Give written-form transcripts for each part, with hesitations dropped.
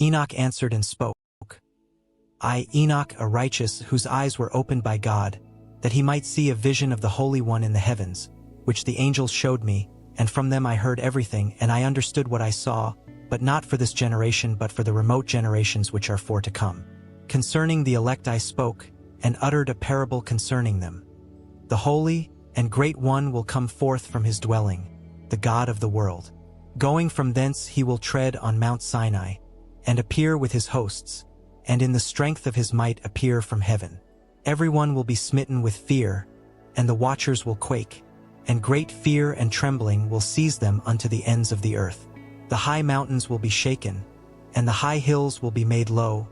Enoch answered and spoke. I, Enoch, a righteous, whose eyes were opened by God, that he might see a vision of the Holy One in the heavens, which the angels showed me, and from them I heard everything, and I understood what I saw, but not for this generation but for the remote generations which are for to come. Concerning the elect I spoke, and uttered a parable concerning them. The Holy and Great One will come forth from his dwelling, the God of the world. Going from thence he will tread on Mount Sinai, and appear with his hosts, and in the strength of his might appear from heaven. Everyone will be smitten with fear, and the watchers will quake, and great fear and trembling will seize them unto the ends of the earth. The high mountains will be shaken, and the high hills will be made low,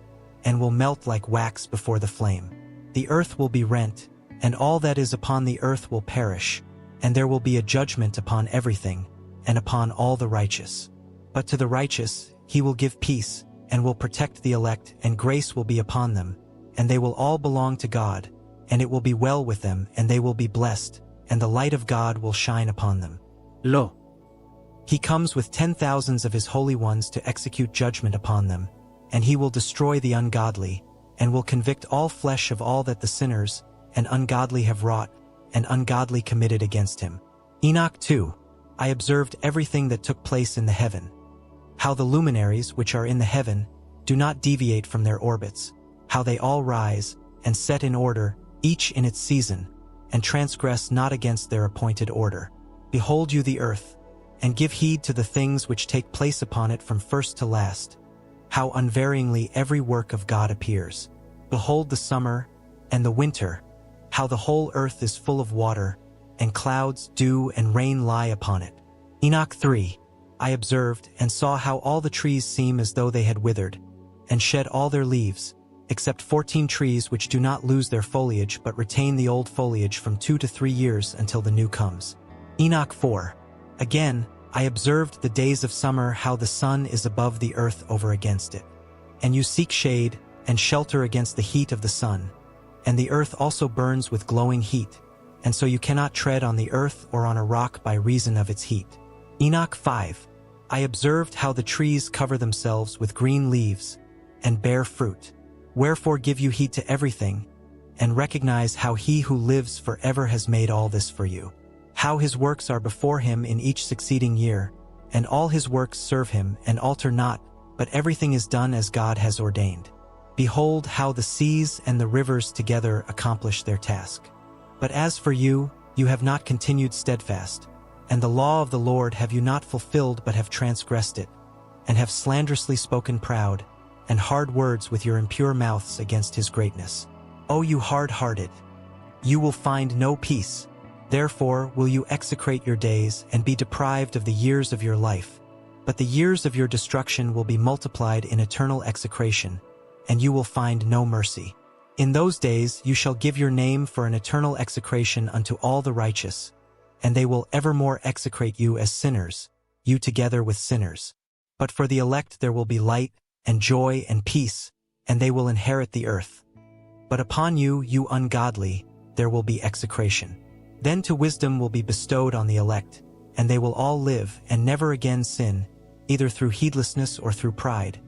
and will melt like wax before the flame. The earth will be rent, and all that is upon the earth will perish, and there will be a judgment upon everything, and upon all the righteous. But to the righteous he will give peace, and will protect the elect, and grace will be upon them, and they will all belong to God, and it will be well with them, and they will be blessed, and the light of God will shine upon them. Lo! He comes with 10,000s of his holy ones to execute judgment upon them, and he will destroy the ungodly, and will convict all flesh of all that the sinners and ungodly have wrought, and ungodly committed against him. Enoch 2. I observed everything that took place in the heaven, how the luminaries which are in the heaven do not deviate from their orbits, how they all rise and set in order, each in its season, and transgress not against their appointed order. Behold you the earth, and give heed to the things which take place upon it from first to last, how unvaryingly every work of God appears. Behold the summer and the winter, how the whole earth is full of water, and clouds, dew, and rain lie upon it. Enoch 3. I observed and saw how all the trees seem as though they had withered, and shed all their leaves, except 14 trees which do not lose their foliage but retain the old foliage from 2 to 3 years until the new comes. Enoch 4. Again, I observed the days of summer, how the sun is above the earth over against it. And you seek shade and shelter against the heat of the sun, and the earth also burns with glowing heat, and so you cannot tread on the earth or on a rock by reason of its heat. Enoch 5. I observed how the trees cover themselves with green leaves and bear fruit. Wherefore give you heed to everything, and recognize how he who lives forever has made all this for you. How his works are before him in each succeeding year, and all his works serve him and alter not, but everything is done as God has ordained. Behold how the seas and the rivers together accomplish their task. But as for you, you have not continued steadfast, and the law of the Lord have you not fulfilled but have transgressed it, and have slanderously spoken proud, and hard words with your impure mouths against his greatness. O you hard-hearted! You will find no peace. Therefore will you execrate your days and be deprived of the years of your life. But the years of your destruction will be multiplied in eternal execration, and you will find no mercy. In those days you shall give your name for an eternal execration unto all the righteous, and they will evermore execrate you as sinners, you together with sinners. But for the elect there will be light, and joy, and peace, and they will inherit the earth. But upon you, you ungodly, there will be execration. Then to wisdom will be bestowed on the elect, and they will all live and never again sin, either through heedlessness or through pride.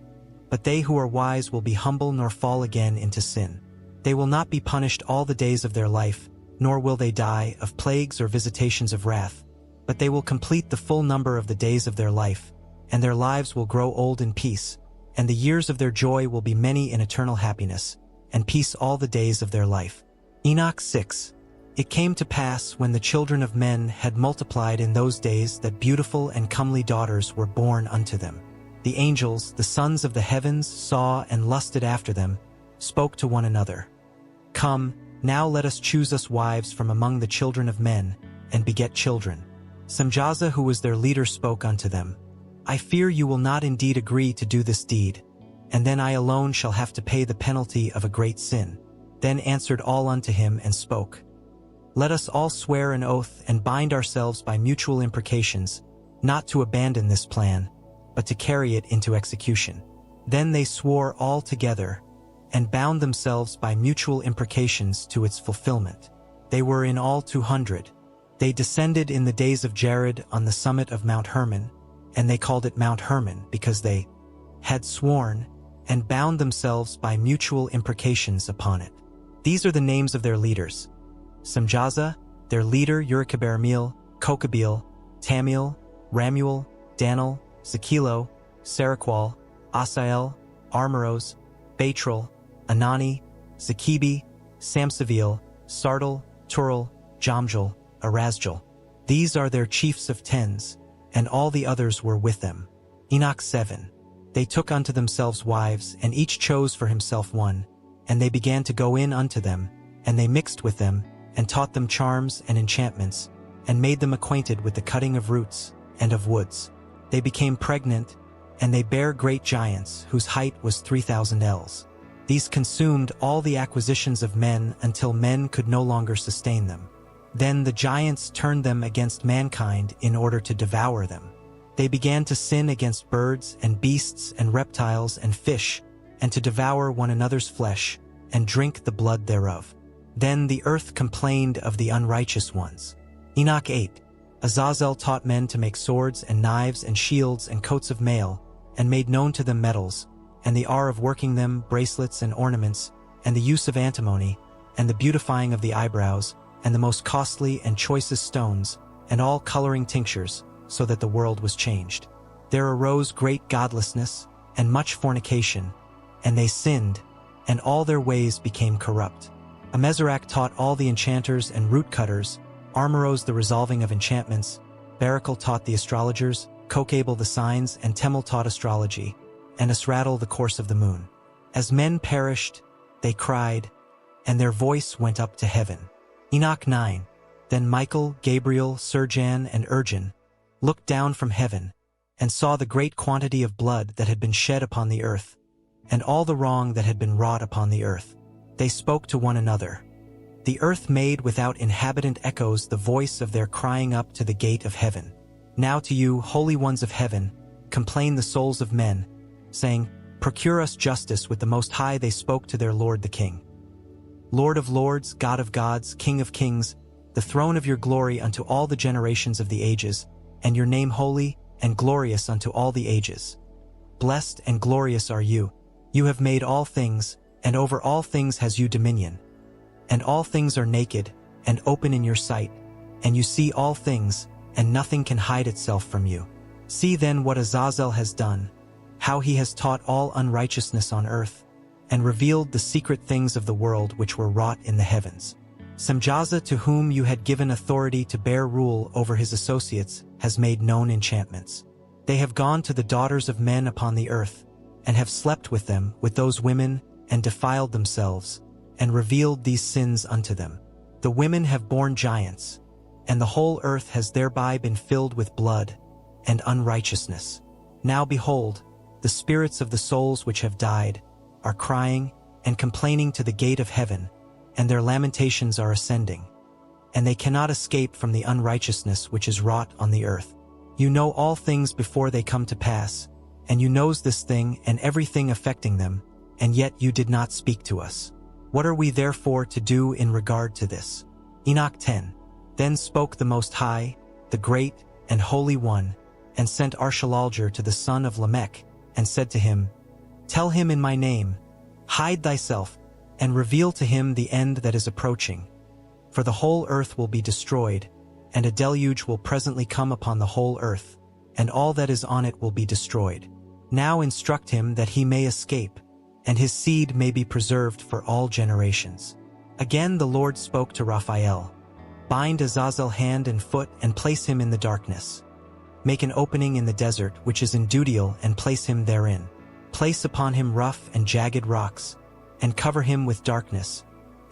But they who are wise will be humble nor fall again into sin. They will not be punished all the days of their life, nor will they die of plagues or visitations of wrath, but they will complete the full number of the days of their life, and their lives will grow old in peace, and the years of their joy will be many in eternal happiness, and peace all the days of their life. Enoch 6. It came to pass when the children of men had multiplied in those days that beautiful and comely daughters were born unto them. The angels, the sons of the heavens, saw and lusted after them, spoke to one another. Come, now let us choose us wives from among the children of men, and beget children. Semjaza, who was their leader, spoke unto them, I fear you will not indeed agree to do this deed, and then I alone shall have to pay the penalty of a great sin. Then answered all unto him and spoke, Let us all swear an oath and bind ourselves by mutual imprecations, not to abandon this plan, but to carry it into execution. Then they swore all together, and bound themselves by mutual imprecations to its fulfillment. They were in all 200. They descended in the days of Jared on the summit of Mount Hermon, and they called it Mount Hermon because they had sworn, and bound themselves by mutual imprecations upon it. These are the names of their leaders: Semjaza, their leader Uricaberamil, Kokabil, Tamiel, Ramuel, Danil, Zakilo, Saraqual, Asael, Armoros, Batril, Anani, Zakibi, Samsavil, Sardal, Turil, Jamjal, Arazjal. These are their chiefs of tens, and all the others were with them. Enoch 7. They took unto themselves wives, and each chose for himself one, and they began to go in unto them, and they mixed with them, and taught them charms and enchantments, and made them acquainted with the cutting of roots and of woods. They became pregnant, and they bare great giants, whose height was 3,000 ells. These consumed all the acquisitions of men until men could no longer sustain them. Then the giants turned them against mankind in order to devour them. They began to sin against birds and beasts and reptiles and fish, and to devour one another's flesh, and drink the blood thereof. Then the earth complained of the unrighteous ones. Enoch 8. Azazel taught men to make swords and knives and shields and coats of mail, and made known to them metals, and the art of working them, bracelets and ornaments, and the use of antimony, and the beautifying of the eyebrows, and the most costly and choicest stones, and all coloring tinctures, so that the world was changed. There arose great godlessness, and much fornication, and they sinned, and all their ways became corrupt. Amezerach taught all the enchanters and root cutters, Armoros the resolving of enchantments, Barachel taught the astrologers, Kokabel the signs, and Temel taught astrology, and Asradel the course of the moon. As men perished, they cried, and their voice went up to heaven. Enoch 9. Then Michael, Gabriel, Surjan, and Urjan looked down from heaven, and saw the great quantity of blood that had been shed upon the earth, and all the wrong that had been wrought upon the earth. They spoke to one another. The earth made without inhabitant echoes the voice of their crying up to the gate of heaven. Now to you, holy ones of heaven, complain the souls of men, saying, Procure us justice with the Most High. They spoke to their Lord the King. Lord of lords, God of gods, King of kings, the throne of your glory unto all the generations of the ages, and your name holy and glorious unto all the ages. Blessed and glorious are you. You have made all things, and over all things has you dominion. And all things are naked and open in your sight, and you see all things, and nothing can hide itself from you. See then what Azazel has done, how he has taught all unrighteousness on earth, and revealed the secret things of the world which were wrought in the heavens. Semjaza, to whom you had given authority to bear rule over his associates, has made known enchantments. They have gone to the daughters of men upon the earth, and have slept with them, with those women, and defiled themselves, and revealed these sins unto them. The women have borne giants, and the whole earth has thereby been filled with blood and unrighteousness. Now behold, the spirits of the souls which have died are crying and complaining to the gate of heaven, and their lamentations are ascending, and they cannot escape from the unrighteousness which is wrought on the earth. You know all things before they come to pass, and you knows this thing and everything affecting them, and yet you did not speak to us. What are we therefore to do in regard to this? Enoch 10. Then spoke the Most High, the Great and Holy One, and sent Arshalalger to the son of Lamech, and said to him, Tell him in my name, hide thyself, and reveal to him the end that is approaching. For the whole earth will be destroyed, and a deluge will presently come upon the whole earth, and all that is on it will be destroyed. Now instruct him that he may escape, and his seed may be preserved for all generations. Again the Lord spoke to Raphael, Bind Azazel hand and foot, and place him in the darkness. Make an opening in the desert, which is in Dudiel, and place him therein. Place upon him rough and jagged rocks, and cover him with darkness,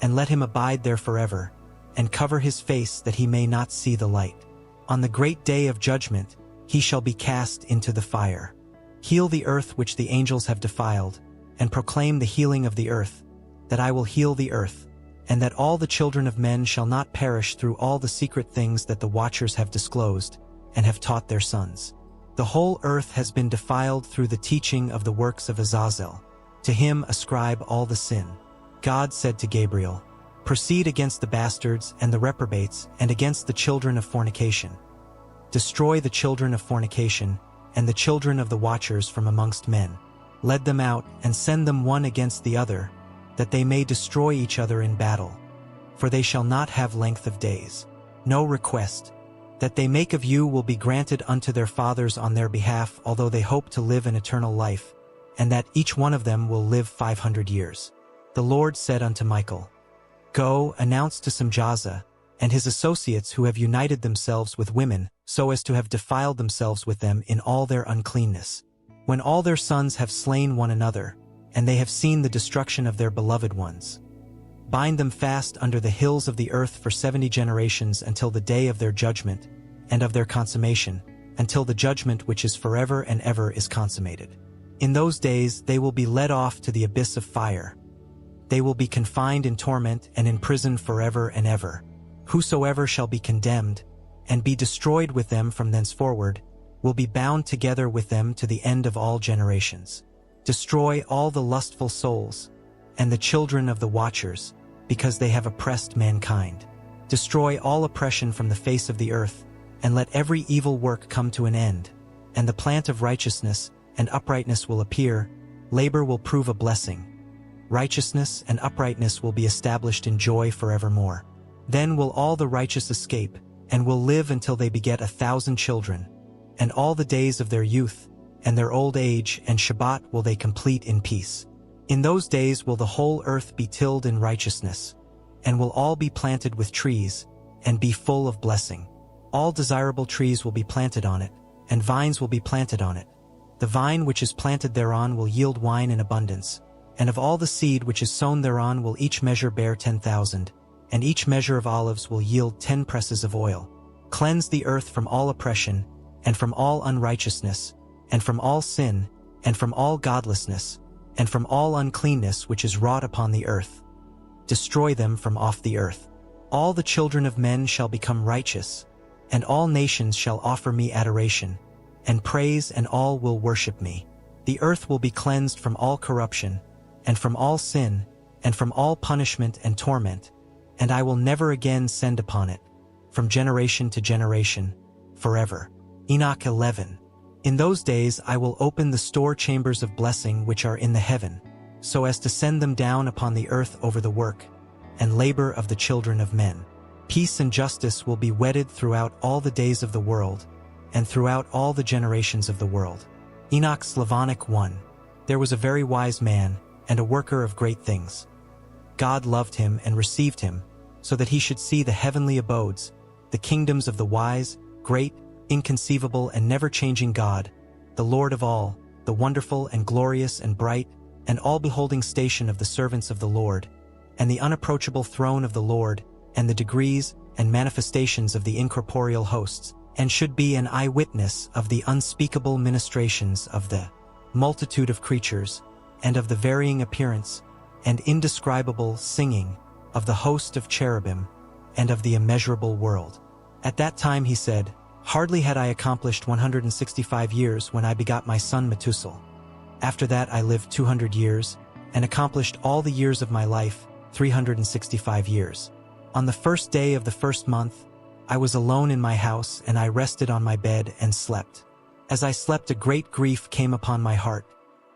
and let him abide there forever, and cover his face that he may not see the light. On the great day of judgment he shall be cast into the fire. Heal the earth which the angels have defiled, and proclaim the healing of the earth, that I will heal the earth, and that all the children of men shall not perish through all the secret things that the watchers have disclosed, and have taught their sons. The whole earth has been defiled through the teaching of the works of Azazel. To him ascribe all the sin. God said to Gabriel, Proceed against the bastards and the reprobates, and against the children of fornication. Destroy the children of fornication, and the children of the watchers from amongst men. led them out, and send them one against the other, that they may destroy each other in battle. For they shall not have length of days. No request that they make of you will be granted unto their fathers on their behalf, although they hope to live an eternal life, and that each one of them will live 500 years. The Lord said unto Michael, Go, announce to Samjaza and his associates who have united themselves with women, so as to have defiled themselves with them in all their uncleanness. When all their sons have slain one another, and they have seen the destruction of their beloved ones, bind them fast under the hills of the earth for 70 generations until the day of their judgment, and of their consummation, until the judgment which is forever and ever is consummated. In those days they will be led off to the abyss of fire. They will be confined in torment and in prison forever and ever. Whosoever shall be condemned, and be destroyed with them from thenceforward, will be bound together with them to the end of all generations. Destroy all the lustful souls, and the children of the watchers, because they have oppressed mankind. Destroy all oppression from the face of the earth, and let every evil work come to an end. And the plant of righteousness and uprightness will appear, labor will prove a blessing. Righteousness and uprightness will be established in joy forevermore. Then will all the righteous escape, and will live until they beget 1,000 children, and all the days of their youth, and their old age and Shabbat will they complete in peace. In those days will the whole earth be tilled in righteousness, and will all be planted with trees, and be full of blessing. All desirable trees will be planted on it, and vines will be planted on it. The vine which is planted thereon will yield wine in abundance, and of all the seed which is sown thereon will each measure bear 10,000, and each measure of olives will yield 10 presses of oil. Cleanse the earth from all oppression, and from all unrighteousness, and from all sin, and from all godlessness, and from all uncleanness which is wrought upon the earth. Destroy them from off the earth. All the children of men shall become righteous, and all nations shall offer me adoration, and praise, and all will worship me. The earth will be cleansed from all corruption, and from all sin, and from all punishment and torment, and I will never again send upon it, from generation to generation, forever. Enoch 11. In those days I will open the store chambers of blessing which are in the heaven, so as to send them down upon the earth over the work and labor of the children of men. Peace and justice will be wedded throughout all the days of the world, and throughout all the generations of the world. Enoch Slavonic 1. There was a very wise man, and a worker of great things. God loved him and received him, so that he should see the heavenly abodes, the kingdoms of the wise, great, inconceivable and never-changing God, the Lord of all, the wonderful and glorious and bright, and all-beholding station of the servants of the Lord, and the unapproachable throne of the Lord, and the degrees and manifestations of the incorporeal hosts, and should be an eyewitness of the unspeakable ministrations of the multitude of creatures, and of the varying appearance and indescribable singing of the host of cherubim, and of the immeasurable world. At that time he said, Hardly had I accomplished 165 years when I begot my son Methuselah. After that I lived 200 years, and accomplished all the years of my life, 365 years. On the first day of the first month, I was alone in my house, and I rested on my bed and slept. As I slept, a great grief came upon my heart,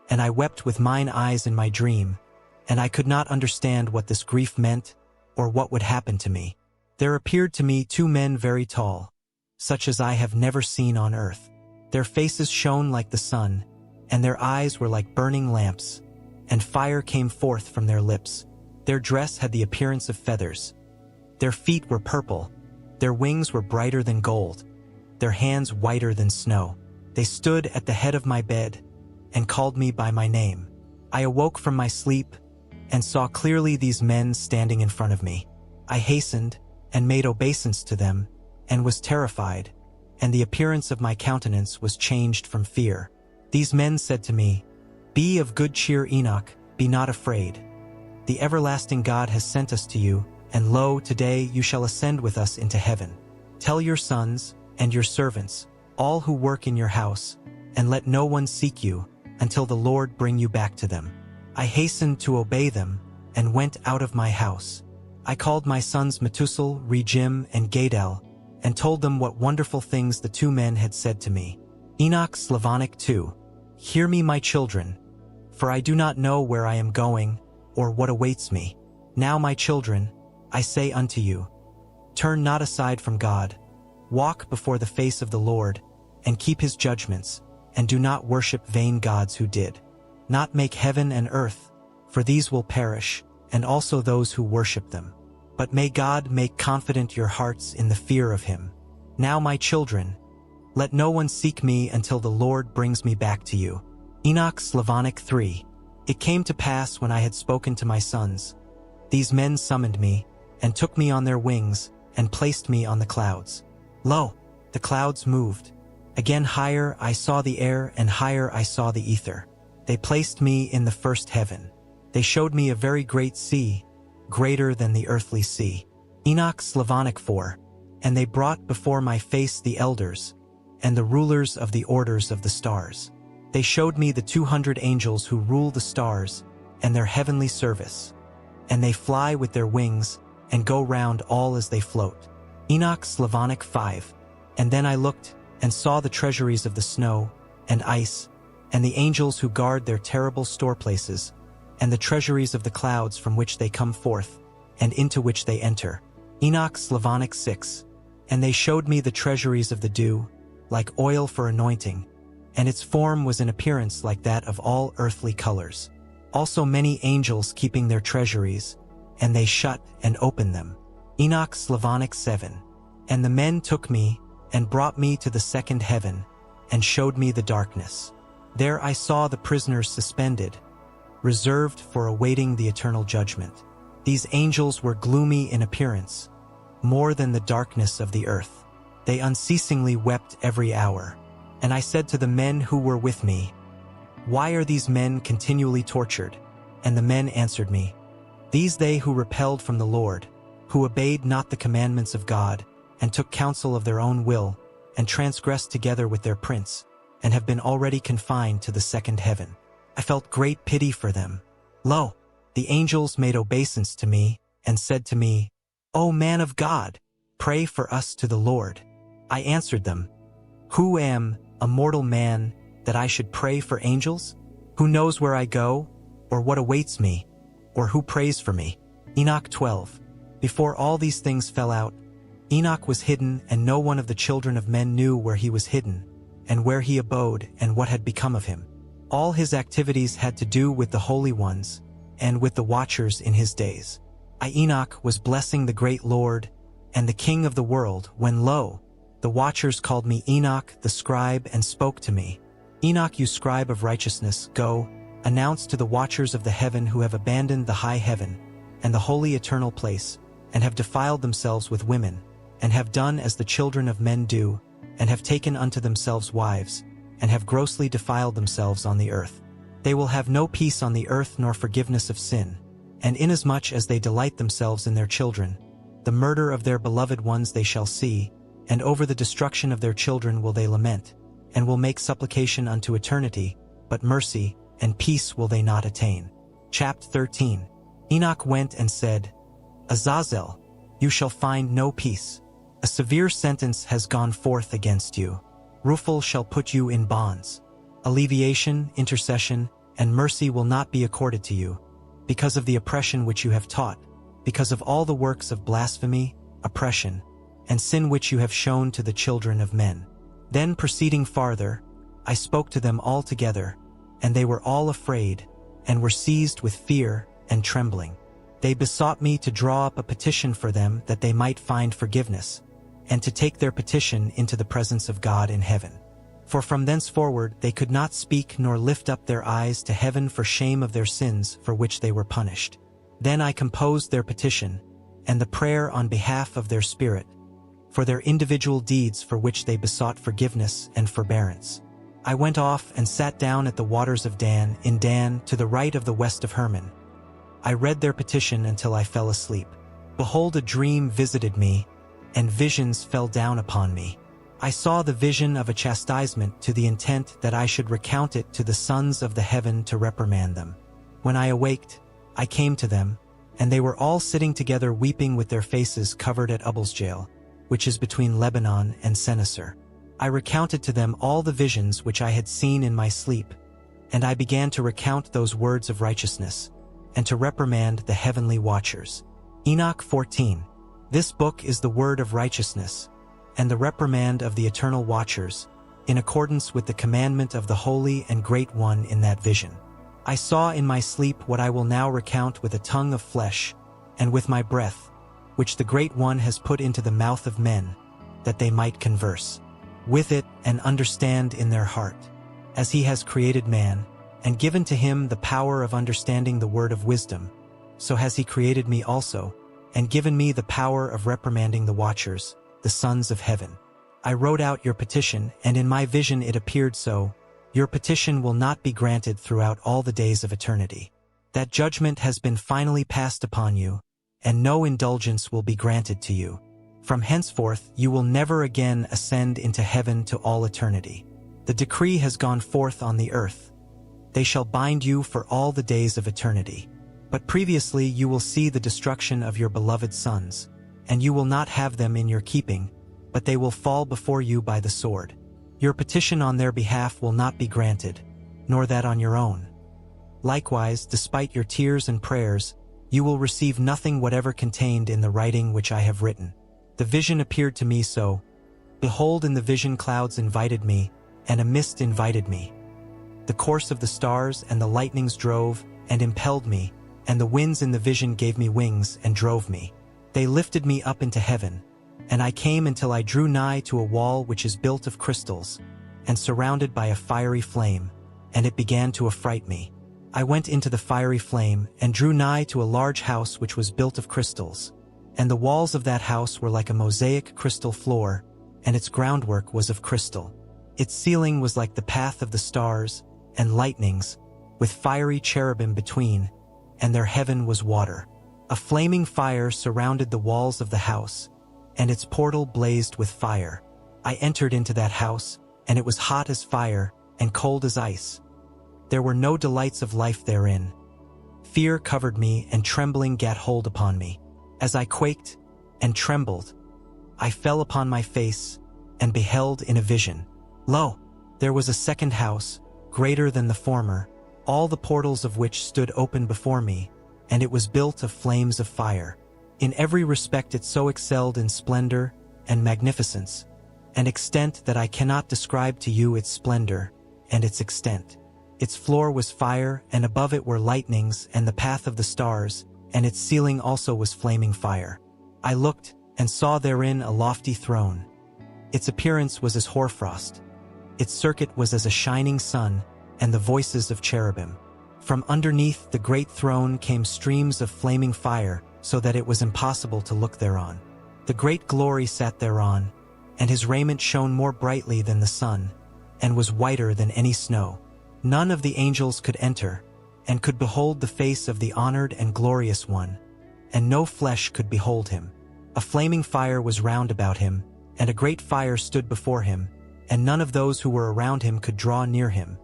and I wept with mine eyes in my dream, and I could not understand what this grief meant, or what would happen to me. There appeared to me 2 men very tall, such as I have never seen on earth. Their faces shone like the sun, and their eyes were like burning lamps, and fire came forth from their lips. Their dress had the appearance of feathers. Their feet were purple, their wings were brighter than gold, their hands whiter than snow. They stood at the head of my bed, and called me by my name. I awoke from my sleep, and saw clearly these men standing in front of me. I hastened, and made obeisance to them, and was terrified, and the appearance of my countenance was changed from fear. These men said to me, Be of good cheer, Enoch, be not afraid. The everlasting God has sent us to you, and lo, today you shall ascend with us into heaven. Tell your sons, and your servants, all who work in your house, and let no one seek you, until the Lord bring you back to them. I hastened to obey them, and went out of my house. I called my sons Methuselah, Regem, and Gadel, and told them what wonderful things the 2 men had said to me. Enoch Slavonic 2. Hear me, my children. for I do not know where I am going, or what awaits me. Now, my children, I say unto you, turn not aside from God. Walk before the face of the Lord, and keep his judgments, and do not worship vain gods who did not make heaven and earth, for these will perish, and also those who worship them. But may God make confident your hearts in the fear of him. Now, my children, let no one seek me until the Lord brings me back to you. Enoch Slavonic 3. It came to pass when I had spoken to my sons. These men summoned me, and took me on their wings, and placed me on the clouds. Lo, the clouds moved. Again higher I saw the air, and higher I saw the ether. They placed me in the first heaven. They showed me a very great sea, greater than the earthly sea. Enoch Slavonic 4. And they brought before my face the elders, and the rulers of the orders of the stars. They showed me the 200 angels who rule the stars, and their heavenly service. And they fly with their wings, and go round all as they float. Enoch Slavonic 5. And then I looked, and saw the treasuries of the snow, and ice, and the angels who guard their terrible storeplaces, and the treasuries of the clouds from which they come forth, and into which they enter. Enoch Slavonic 6. And they showed me the treasuries of the dew, like oil for anointing, and its form was in appearance like that of all earthly colors. Also many angels keeping their treasuries, and they shut and opened them. Enoch Slavonic 7. And the men took me, and brought me to the second heaven, and showed me the darkness. There I saw the prisoners suspended, reserved for awaiting the eternal judgment. These angels were gloomy in appearance, more than the darkness of the earth. They unceasingly wept every hour. And I said to the men who were with me, why are these men continually tortured? And the men answered me, these they who repelled from the Lord, who obeyed not the commandments of God, and took counsel of their own will, and transgressed together with their prince, and have been already confined to the second heaven. I felt great pity for them. Lo, the angels made obeisance to me, and said to me, O man of God, pray for us to the Lord. I answered them, who am a mortal man that I should pray for angels? Who knows where I go, or what awaits me, or who prays for me? Enoch 12. Before all these things fell out, Enoch was hidden, and no one of the children of men knew where he was hidden, and where he abode, and what had become of him. All his activities had to do with the holy ones, and with the watchers in his days. I, Enoch, was blessing the great Lord, and the King of the world, when lo, the watchers called me Enoch the scribe, and spoke to me. Enoch, you scribe of righteousness, go, announce to the watchers of the heaven who have abandoned the high heaven, and the holy eternal place, and have defiled themselves with women, and have done as the children of men do, and have taken unto themselves wives, and have grossly defiled themselves on the earth. They will have no peace on the earth nor forgiveness of sin, and inasmuch as they delight themselves in their children, the murder of their beloved ones they shall see, and over the destruction of their children will they lament, and will make supplication unto eternity, but mercy and peace will they not attain. Chapter 13. Enoch went and said, Azazel, you shall find no peace. A severe sentence has gone forth against you. Ruphel shall put you in bonds. Alleviation, intercession, and mercy will not be accorded to you, because of the oppression which you have taught, because of all the works of blasphemy, oppression, and sin which you have shown to the children of men. Then proceeding farther, I spoke to them all together, and they were all afraid, and were seized with fear and trembling. They besought me to draw up a petition for them that they might find forgiveness, and to take their petition into the presence of God in heaven. For from thenceforward they could not speak nor lift up their eyes to heaven for shame of their sins for which they were punished. Then I composed their petition, and the prayer on behalf of their spirit, for their individual deeds for which they besought forgiveness and forbearance. I went off and sat down at the waters of Dan, in Dan, to the right of the west of Hermon. I read their petition until I fell asleep. Behold, a dream visited me, and visions fell down upon me. I saw the vision of a chastisement to the intent that I should recount it to the sons of the heaven to reprimand them. When I awaked, I came to them, and they were all sitting together weeping with their faces covered at Ubbalsjail, which is between Lebanon and Sennacer. I recounted to them all the visions which I had seen in my sleep, And I began to recount those words of righteousness, and to reprimand the heavenly watchers. Enoch 14. This book is the word of righteousness, and the reprimand of the eternal watchers, in accordance with the commandment of the Holy and Great One in that vision. I saw in my sleep what I will now recount with a tongue of flesh, and with my breath, which the Great One has put into the mouth of men, that they might converse with it and understand in their heart, as he has created man, and given to him the power of understanding the word of wisdom, so has he created me also, and given me the power of reprimanding the watchers, the sons of heaven. I wrote out your petition, and in my vision it appeared so. Your petition will not be granted throughout all the days of eternity. That judgment has been finally passed upon you, and no indulgence will be granted to you. From henceforth you will never again ascend into heaven to all eternity. The decree has gone forth on the earth. They shall bind you for all the days of eternity. But previously you will see the destruction of your beloved sons, and you will not have them in your keeping, but they will fall before you by the sword. Your petition on their behalf will not be granted, nor that on your own. Likewise, despite your tears and prayers, you will receive nothing whatever contained in the writing which I have written. The vision appeared to me so. Behold, in the vision clouds invited me, and a mist invited me. The course of the stars and the lightnings drove and impelled me, and the winds in the vision gave me wings and drove me. They lifted me up into heaven, and I came until I drew nigh to a wall which is built of crystals, and surrounded by a fiery flame, and it began to affright me. I went into the fiery flame, and drew nigh to a large house which was built of crystals, and the walls of that house were like a mosaic crystal floor, and its groundwork was of crystal. Its ceiling was like the path of the stars and lightnings, with fiery cherubim between, and their heaven was water. A flaming fire surrounded the walls of the house, and its portal blazed with fire. I entered into that house, and it was hot as fire and cold as ice. There were no delights of life therein. Fear covered me, and trembling gat hold upon me. As I quaked and trembled, I fell upon my face, and beheld in a vision. Lo, there was a second house, greater than the former, all the portals of which stood open before me, and it was built of flames of fire. In every respect it so excelled in splendor and magnificence, and extent that I cannot describe to you its splendor and its extent. Its floor was fire, and above it were lightnings and the path of the stars, and its ceiling also was flaming fire. I looked, and saw therein a lofty throne. Its appearance was as hoarfrost. Its circuit was as a shining sun, and the voices of cherubim. From underneath the great throne came streams of flaming fire, so that it was impossible to look thereon. The great glory sat thereon, and his raiment shone more brightly than the sun, and was whiter than any snow. None of the angels could enter, and could behold the face of the honored and glorious one, and no flesh could behold him. A flaming fire was round about him, and a great fire stood before him, and none of those who were around him could draw near him.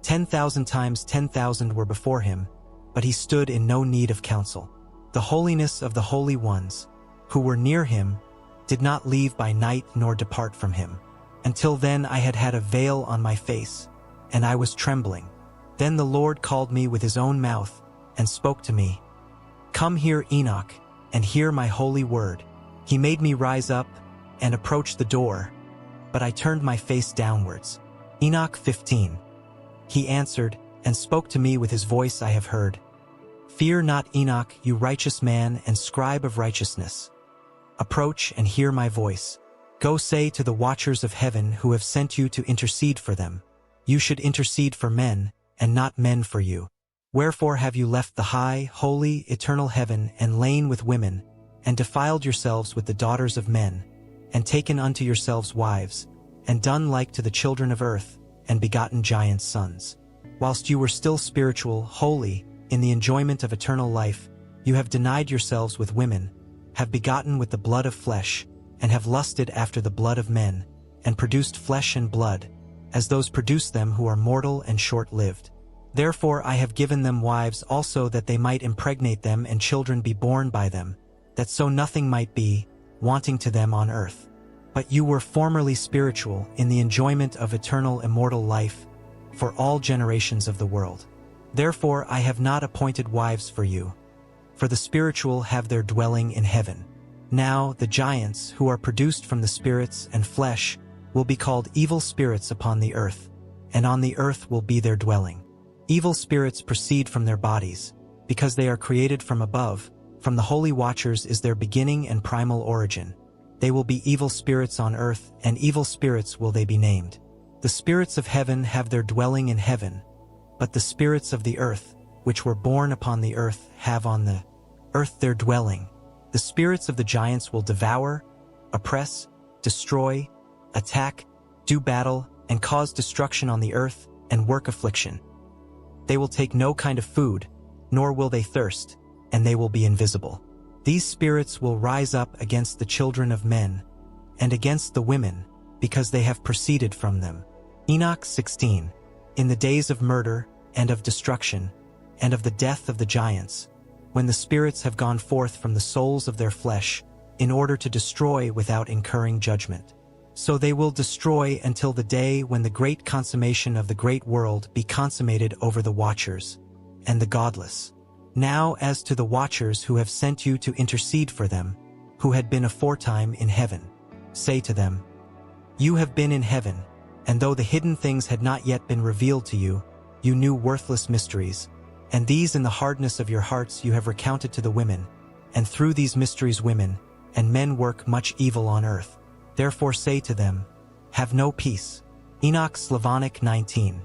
10,000 times 10,000 were before him, but he stood in no need of counsel. The holiness of the holy ones, who were near him, did not leave by night nor depart from him. Until then I had had a veil on my face, and I was trembling. Then the Lord called me with his own mouth, and spoke to me. Come here, Enoch, and hear my holy word. He made me rise up, and approach the door, but I turned my face downwards. Enoch 15. He answered, and spoke to me with his voice I have heard. Fear not, Enoch, you righteous man and scribe of righteousness. Approach and hear my voice. Go say to the watchers of heaven who have sent you to intercede for them. You should intercede for men, and not men for you. Wherefore have you left the high, holy, eternal heaven, and lain with women, and defiled yourselves with the daughters of men, and taken unto yourselves wives, and done like to the children of earth, and begotten giants' sons. Whilst you were still spiritual, holy, in the enjoyment of eternal life, you have denied yourselves with women, have begotten with the blood of flesh, and have lusted after the blood of men, and produced flesh and blood, as those produce them who are mortal and short-lived. Therefore I have given them wives also, that they might impregnate them and children be born by them, that so nothing might be wanting to them on earth. But you were formerly spiritual, in the enjoyment of eternal immortal life, for all generations of the world. Therefore I have not appointed wives for you, for the spiritual have their dwelling in heaven. Now the giants who are produced from the spirits and flesh will be called evil spirits upon the earth, and on the earth will be their dwelling. Evil spirits proceed from their bodies, because they are created from above. From the holy watchers is their beginning and primal origin. They will be evil spirits on earth, and evil spirits will they be named. The spirits of heaven have their dwelling in heaven, but the spirits of the earth, which were born upon the earth, have on the earth their dwelling. The spirits of the giants will devour, oppress, destroy, attack, do battle, and cause destruction on the earth, and work affliction. They will take no kind of food, nor will they thirst, and they will be invisible. These spirits will rise up against the children of men, and against the women, because they have proceeded from them. Enoch 16. In the days of murder, and of destruction, and of the death of the giants, when the spirits have gone forth from the souls of their flesh, in order to destroy without incurring judgment. So they will destroy until the day when the great consummation of the great world be consummated over the watchers, and the godless. Now as to the watchers who have sent you to intercede for them, who had been aforetime in heaven, say to them, You have been in heaven, and though the hidden things had not yet been revealed to you, you knew worthless mysteries, and these in the hardness of your hearts you have recounted to the women, and through these mysteries women and men work much evil on earth. Therefore say to them, Have no peace. Enoch Slavonic 19.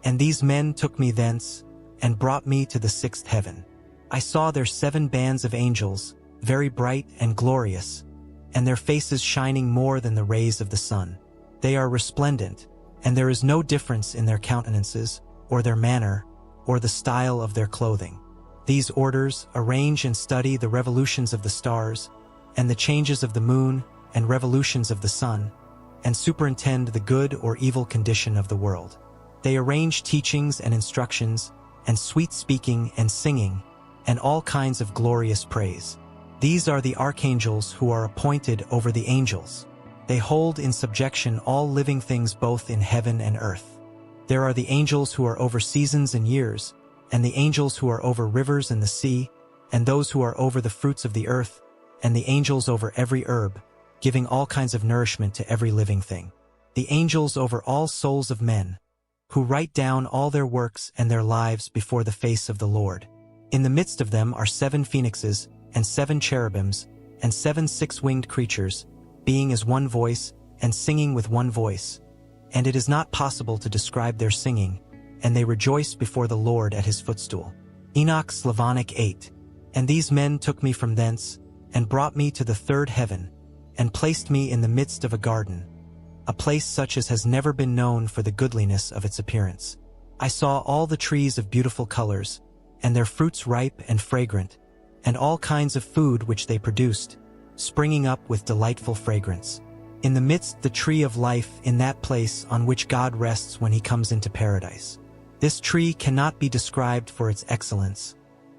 And these men took me thence, and brought me to the sixth heaven. I saw there 7 bands of angels, very bright and glorious, and their faces shining more than the rays of the sun. They are resplendent, and there is no difference in their countenances, or their manner, or the style of their clothing. These orders arrange and study the revolutions of the stars, and the changes of the moon, and revolutions of the sun, and superintend the good or evil condition of the world. They arrange teachings and instructions, and sweet speaking and singing, and all kinds of glorious praise. These are the archangels who are appointed over the angels. They hold in subjection all living things both in heaven and earth. There are the angels who are over seasons and years, and the angels who are over rivers and the sea, and those who are over the fruits of the earth, and the angels over every herb, giving all kinds of nourishment to every living thing. The angels over all souls of men, who write down all their works and their lives before the face of the Lord. In the midst of them are 7 phoenixes, and 7 cherubims, and 7 6-winged creatures, being as one voice, and singing with one voice. And it is not possible to describe their singing, and they rejoice before the Lord at his footstool. Enoch Slavonic 8. And these men took me from thence, and brought me to the 3rd heaven, and placed me in the midst of a garden, a place such as has never been known for the goodliness of its appearance. I saw all the trees of beautiful colors, and their fruits ripe and fragrant, and all kinds of food which they produced, springing up with delightful fragrance. In the midst the tree of life in that place on which God rests when he comes into paradise. This tree cannot be described for its excellence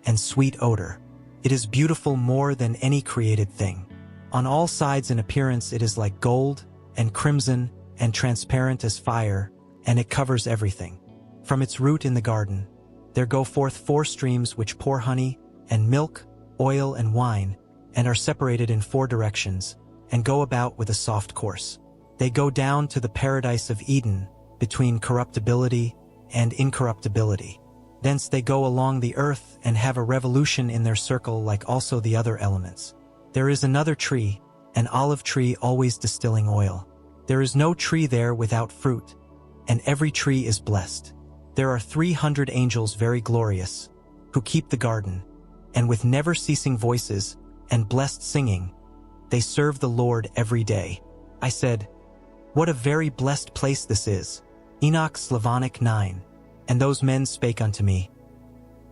and sweet odor. It is beautiful more than any created thing. On all sides in appearance it is like gold, and crimson, and transparent as fire, and it covers everything. From its root in the garden, there go forth 4 streams which pour honey, and milk, oil, and wine, and are separated in 4 directions, and go about with a soft course. They go down to the paradise of Eden, between corruptibility and incorruptibility. Thence they go along the earth and have a revolution in their circle like also the other elements. There is another tree, an olive tree always distilling oil. There is no tree there without fruit, and every tree is blessed. There are 300 angels very glorious, who keep the garden, and with never-ceasing voices and blessed singing, they serve the Lord every day. I said, What a very blessed place this is. Enoch Slavonic 9. And those men spake unto me,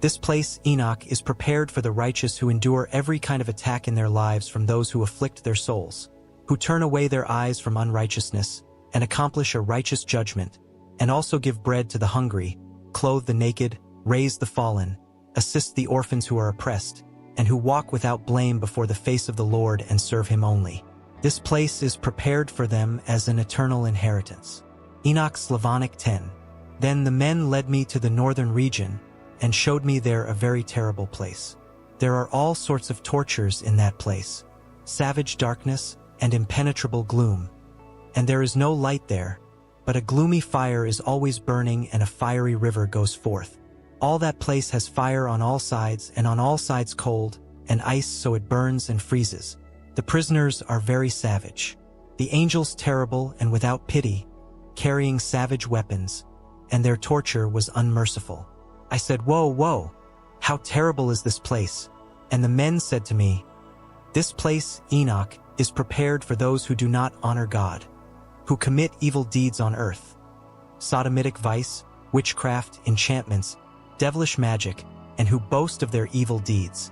This place, Enoch, is prepared for the righteous who endure every kind of attack in their lives from those who afflict their souls, who turn away their eyes from unrighteousness, and accomplish a righteous judgment, and also give bread to the hungry, clothe the naked, raise the fallen, assist the orphans who are oppressed, and who walk without blame before the face of the Lord and serve him only. This place is prepared for them as an eternal inheritance. Enoch Slavonic 10. Then the men led me to the northern region and showed me there a very terrible place. There are all sorts of tortures in that place, savage darkness and impenetrable gloom. And there is no light there, but a gloomy fire is always burning and a fiery river goes forth. All that place has fire on all sides and on all sides cold and ice so it burns and freezes. The prisoners are very savage. The angels terrible and without pity, carrying savage weapons, and their torture was unmerciful. I said, "Whoa, whoa, how terrible is this place?" And the men said to me, "This place, Enoch, is prepared for those who do not honor God, who commit evil deeds on earth, sodomitic vice, witchcraft, enchantments, devilish magic, and who boast of their evil deeds,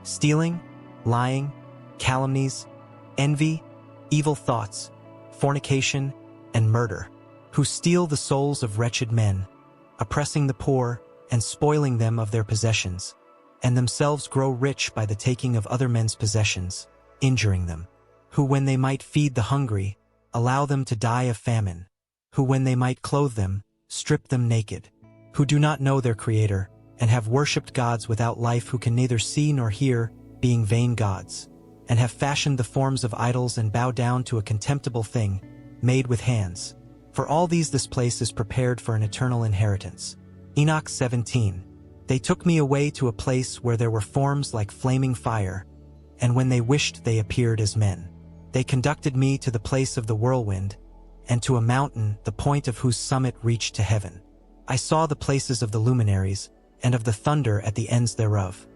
stealing, lying, calumnies, envy, evil thoughts, fornication, and murder, who steal the souls of wretched men, oppressing the poor and spoiling them of their possessions, and themselves grow rich by the taking of other men's possessions, injuring them, who when they might feed the hungry, allow them to die of famine, who when they might clothe them, strip them naked, who do not know their Creator, and have worshipped gods without life who can neither see nor hear, being vain gods, and have fashioned the forms of idols and bow down to a contemptible thing, made with hands. For all these this place is prepared for an eternal inheritance." Enoch 17. They took me away to a place where there were forms like flaming fire, and when they wished they appeared as men. They conducted me to the place of the whirlwind, and to a mountain the point of whose summit reached to heaven. I saw the places of the luminaries, and of the thunder at the ends thereof.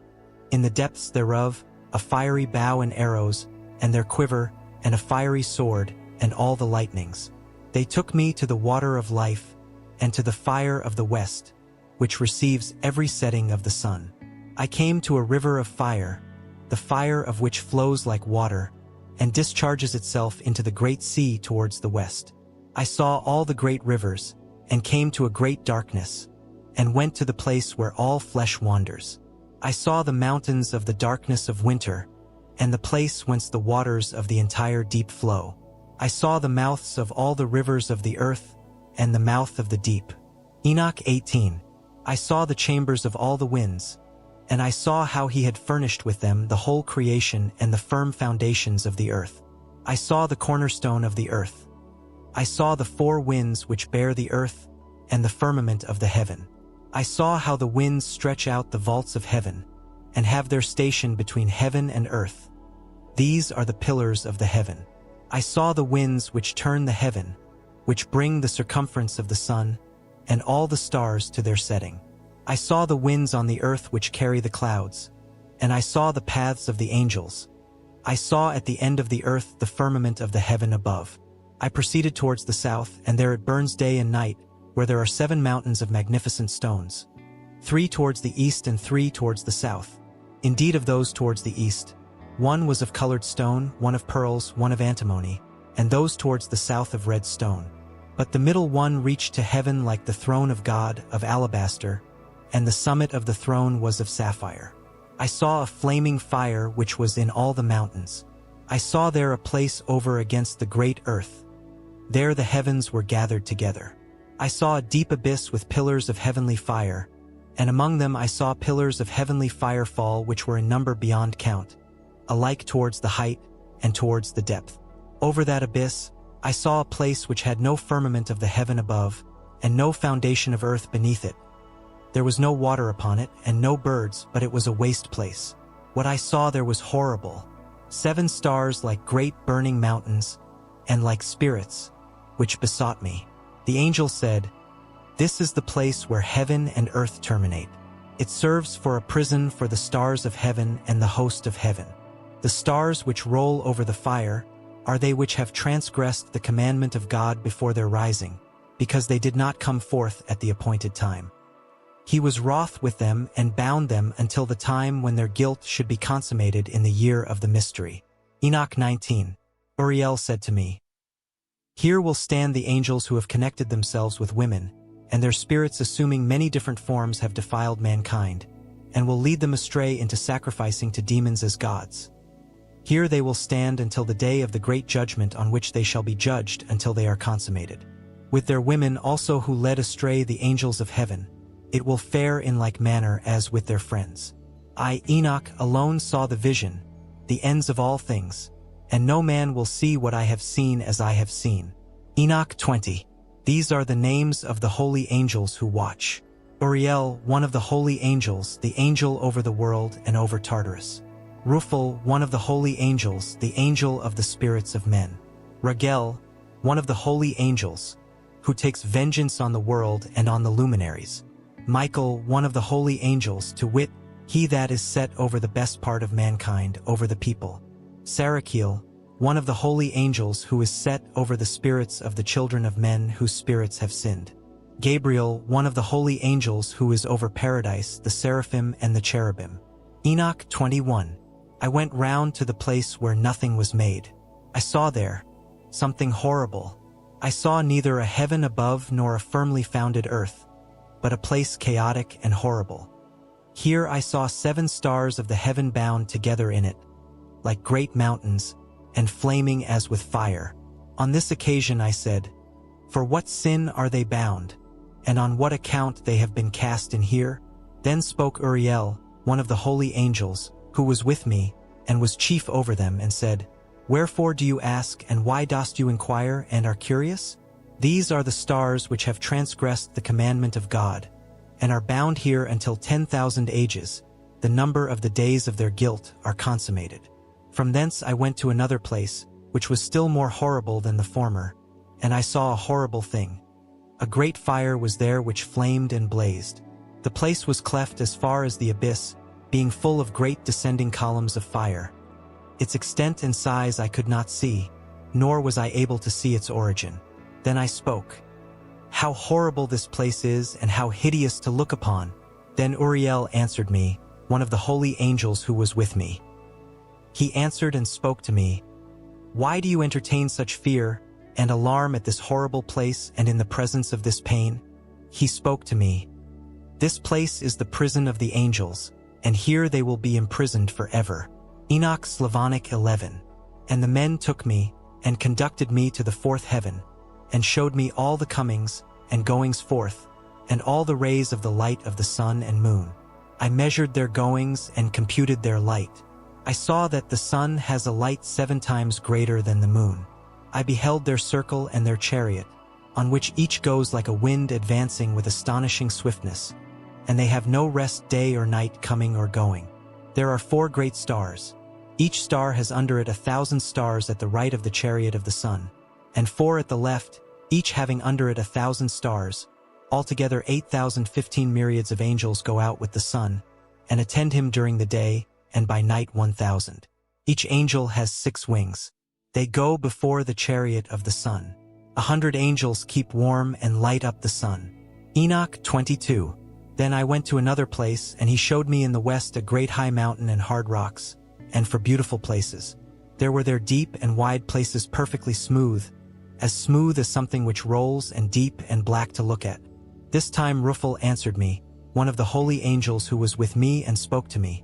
In the depths thereof, a fiery bow and arrows, and their quiver, and a fiery sword, and all the lightnings. They took me to the water of life, and to the fire of the west, which receives every setting of the sun. I came to a river of fire, the fire of which flows like water, and discharges itself into the great sea towards the west. I saw all the great rivers, and came to a great darkness, and went to the place where all flesh wanders. I saw the mountains of the darkness of winter, and the place whence the waters of the entire deep flow. I saw the mouths of all the rivers of the earth, and the mouth of the deep. Enoch 18. I saw the chambers of all the winds, and I saw how he had furnished with them the whole creation and the firm foundations of the earth. I saw the cornerstone of the earth. I saw the four winds which bear the earth, and the firmament of the heaven. I saw how the winds stretch out the vaults of heaven, and have their station between heaven and earth. These are the pillars of the heaven. I saw the winds which turn the heaven, which bring the circumference of the sun, and all the stars to their setting. I saw the winds on the earth which carry the clouds, and I saw the paths of the angels. I saw at the end of the earth the firmament of the heaven above. I proceeded towards the south, and there it burns day and night, where there are 7 mountains of magnificent stones, 3 towards the east and 3 towards the south. Indeed of those towards the east, 1 was of colored stone, 1 of pearls, 1 of antimony, and those towards the south of red stone. But the middle one reached to heaven like the throne of God, of alabaster, and the summit of the throne was of sapphire. I saw a flaming fire which was in all the mountains. I saw there a place over against the great earth. There the heavens were gathered together. I saw a deep abyss with pillars of heavenly fire, and among them I saw pillars of heavenly fire fall which were in number beyond count, alike towards the height and towards the depth. Over that abyss I saw a place which had no firmament of the heaven above, and no foundation of earth beneath it. There was no water upon it, and no birds, but it was a waste place. What I saw there was horrible. 7 stars like great burning mountains, and like spirits, which besought me. The angel said, "This is the place where heaven and earth terminate. It serves for a prison for the stars of heaven and the host of heaven. The stars which roll over the fire are they which have transgressed the commandment of God before their rising, because they did not come forth at the appointed time. He was wroth with them and bound them until the time when their guilt should be consummated in the year of the mystery." Enoch 19. Uriel said to me, "Here will stand the angels who have connected themselves with women, and their spirits assuming many different forms have defiled mankind, and will lead them astray into sacrificing to demons as gods. Here they will stand until the day of the great judgment on which they shall be judged until they are consummated. with their women also who led astray the angels of heaven. It will fare in like manner as with their friends. I, Enoch, alone saw the vision, the ends of all things, and no man will see what I have seen as I have seen. Enoch 20. These are the names of the holy angels who watch. Uriel, one of the holy angels, the angel over the world and over Tartarus. Ruphel, one of the holy angels, the angel of the spirits of men. Ragel, one of the holy angels, who takes vengeance on the world and on the luminaries. Michael, one of the holy angels, to wit, he that is set over the best part of mankind, over the people. Sarakiel, one of the holy angels who is set over the spirits of the children of men whose spirits have sinned. Gabriel, one of the holy angels who is over paradise, the seraphim and the cherubim. Enoch 21. I went round to the place where nothing was made. I saw there something horrible. I saw neither a heaven above nor a firmly founded earth, but a place chaotic and horrible. Here I saw 7 stars of the heaven bound together in it, like great mountains, and flaming as with fire. On this occasion I said, for what sin are they bound, and on what account they have been cast in here? Then spoke Uriel, one of the holy angels, who was with me, and was chief over them, and said, wherefore do you ask, and why dost you inquire, and are curious? These are the stars which have transgressed the commandment of God, and are bound here until 10,000 ages. The number of the days of their guilt are consummated. From thence I went to another place, which was still more horrible than the former, and I saw a horrible thing. A great fire was there which flamed and blazed. The place was cleft as far as the abyss, being full of great descending columns of fire. Its extent and size I could not see, nor was I able to see its origin. Then I spoke. How horrible this place is, and how hideous to look upon! Then Uriel answered me, one of the holy angels who was with me. He answered and spoke to me, why do you entertain such fear and alarm at this horrible place and in the presence of this pain? He spoke to me, this place is the prison of the angels, and here they will be imprisoned forever. Enoch Slavonic 11. And the men took me, and conducted me to the 4th heaven, and showed me all the comings and goings forth, and all the rays of the light of the sun and moon. I measured their goings and computed their light. I saw that the sun has a light 7 times greater than the moon. I beheld their circle and their chariot, on which each goes like a wind advancing with astonishing swiftness, and they have no rest day or night coming or going. There are 4 great stars. Each star has under it 1,000 stars at the right of the chariot of the sun, and 4 at the left, each having under it 1,000 stars. Altogether 8,015 myriads of angels go out with the sun, and attend him during the day, and by night 1,000. Each angel has 6 wings. They go before the chariot of the sun. 100 angels keep warm and light up the sun. Enoch 22. Then I went to another place, and he showed me in the west a great high mountain and hard rocks, and for beautiful places. There were deep and wide places perfectly smooth as something which rolls, and deep and black to look at. This time Ruphel answered me, one of the holy angels who was with me, and spoke to me.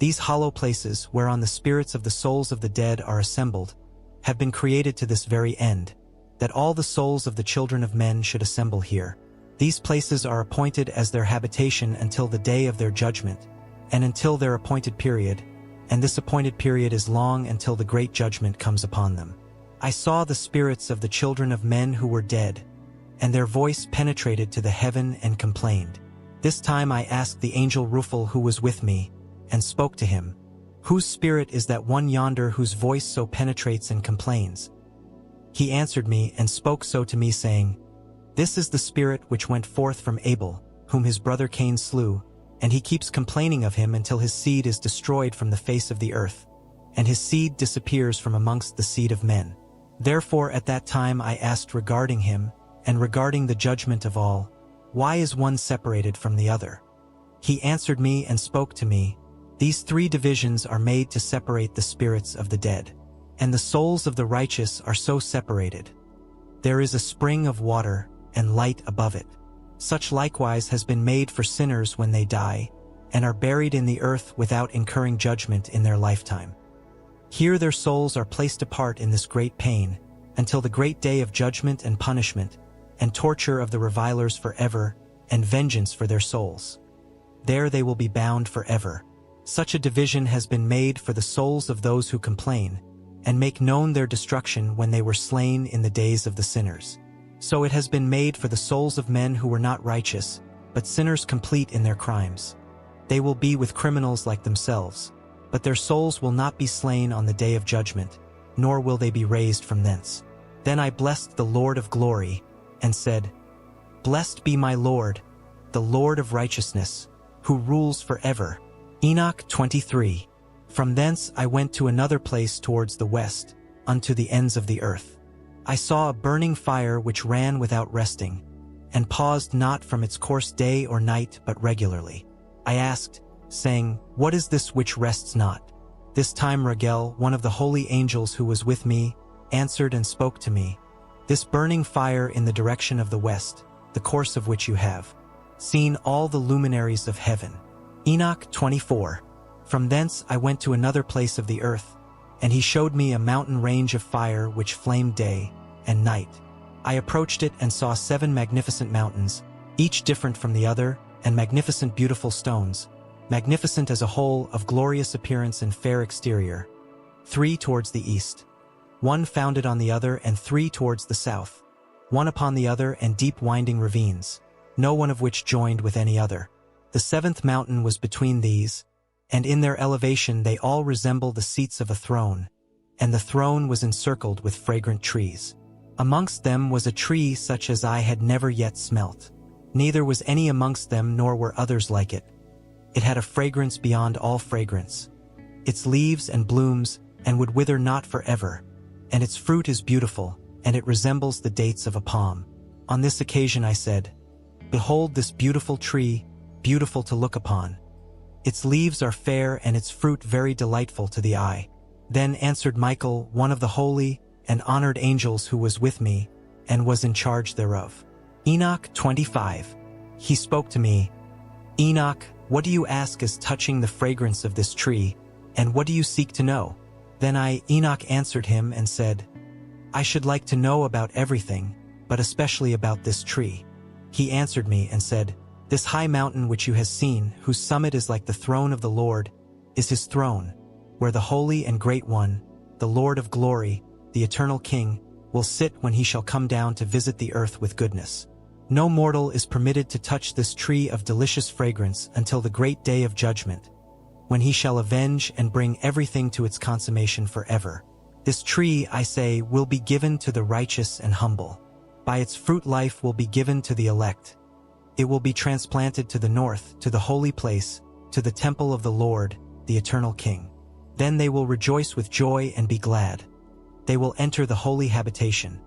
These hollow places, whereon the spirits of the souls of the dead are assembled, have been created to this very end, that all the souls of the children of men should assemble here. These places are appointed as their habitation until the day of their judgment, and until their appointed period, and this appointed period is long until the great judgment comes upon them. I saw the spirits of the children of men who were dead, and their voice penetrated to the heaven and complained. This time I asked the angel Ruphel who was with me, and spoke to him, whose spirit is that one yonder whose voice so penetrates and complains? He answered me and spoke so to me, saying, this is the spirit which went forth from Abel, whom his brother Cain slew, and he keeps complaining of him until his seed is destroyed from the face of the earth, and his seed disappears from amongst the seed of men. Therefore at that time I asked regarding him, and regarding the judgment of all, why is one separated from the other? He answered me and spoke to me, these 3 divisions are made to separate the spirits of the dead, and the souls of the righteous are so separated. There is a spring of water, and light above it. Such likewise has been made for sinners when they die, and are buried in the earth without incurring judgment in their lifetime. Here their souls are placed apart in this great pain, until the great day of judgment and punishment, and torture of the revilers forever, and vengeance for their souls. There they will be bound forever. Such a division has been made for the souls of those who complain, and make known their destruction when they were slain in the days of the sinners. So it has been made for the souls of men who were not righteous, but sinners complete in their crimes. They will be with criminals like themselves, but their souls will not be slain on the day of judgment, nor will they be raised from thence. Then I blessed the Lord of glory, and said, Blessed be my Lord, the Lord of righteousness, who rules forever. Enoch 23. From thence I went to another place towards the west, unto the ends of the earth. I saw a burning fire which ran without resting, and paused not from its course day or night, but regularly. I asked, saying, What is this which rests not? This time Raguel, one of the holy angels who was with me, answered and spoke to me, This burning fire in the direction of the west, the course of which you have seen all the luminaries of heaven. Enoch 24. From thence I went to another place of the earth, and he showed me a mountain range of fire which flamed day and night. I approached it and saw 7 magnificent mountains, each different from the other, and magnificent beautiful stones, magnificent as a whole, of glorious appearance and fair exterior, 3 towards the east, 1 founded on the other, and 3 towards the south, 1 upon the other, and deep winding ravines, no one of which joined with any other. The 7th mountain was between these, and in their elevation they all resemble the seats of a throne, and the throne was encircled with fragrant trees. Amongst them was a tree such as I had never yet smelt. Neither was any amongst them, nor were others like it. It had a fragrance beyond all fragrance. Its leaves and blooms, and would wither not forever, and its fruit is beautiful, and it resembles the dates of a palm. On this occasion I said, Behold this beautiful tree, beautiful to look upon. Its leaves are fair, and its fruit very delightful to the eye. Then answered Michael, one of the holy and honored angels who was with me, and was in charge thereof. Enoch 25. He spoke to me, Enoch, what do you ask as touching the fragrance of this tree, and what do you seek to know? Then Enoch answered him and said, I should like to know about everything, but especially about this tree. He answered me and said, This high mountain which you have seen, whose summit is like the throne of the Lord, is his throne, where the holy and great one, the Lord of glory, the eternal King, will sit when he shall come down to visit the earth with goodness. No mortal is permitted to touch this tree of delicious fragrance until the great day of judgment, when he shall avenge and bring everything to its consummation forever. This tree, I say, will be given to the righteous and humble. By its fruit life will be given to the elect. It will be transplanted to the north, to the holy place, to the temple of the Lord, the eternal King. Then they will rejoice with joy and be glad. They will enter the holy habitation.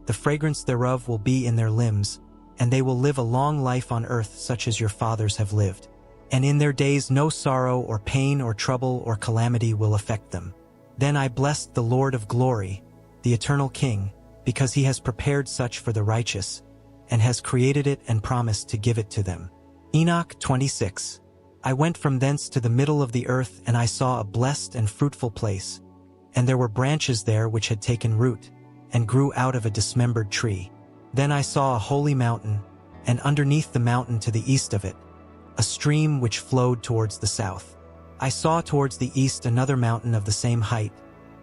The fragrance thereof will be in their limbs, and they will live a long life on earth such as your fathers have lived. And in their days no sorrow or pain or trouble or calamity will affect them. Then I blessed the Lord of glory, the eternal King, because he has prepared such for the righteous, and has created it and promised to give it to them. Enoch 26. I went from thence to the middle of the earth, and I saw a blessed and fruitful place, and there were branches there which had taken root, and grew out of a dismembered tree. Then I saw a holy mountain, and underneath the mountain to the east of it, a stream which flowed towards the south. I saw towards the east another mountain of the same height,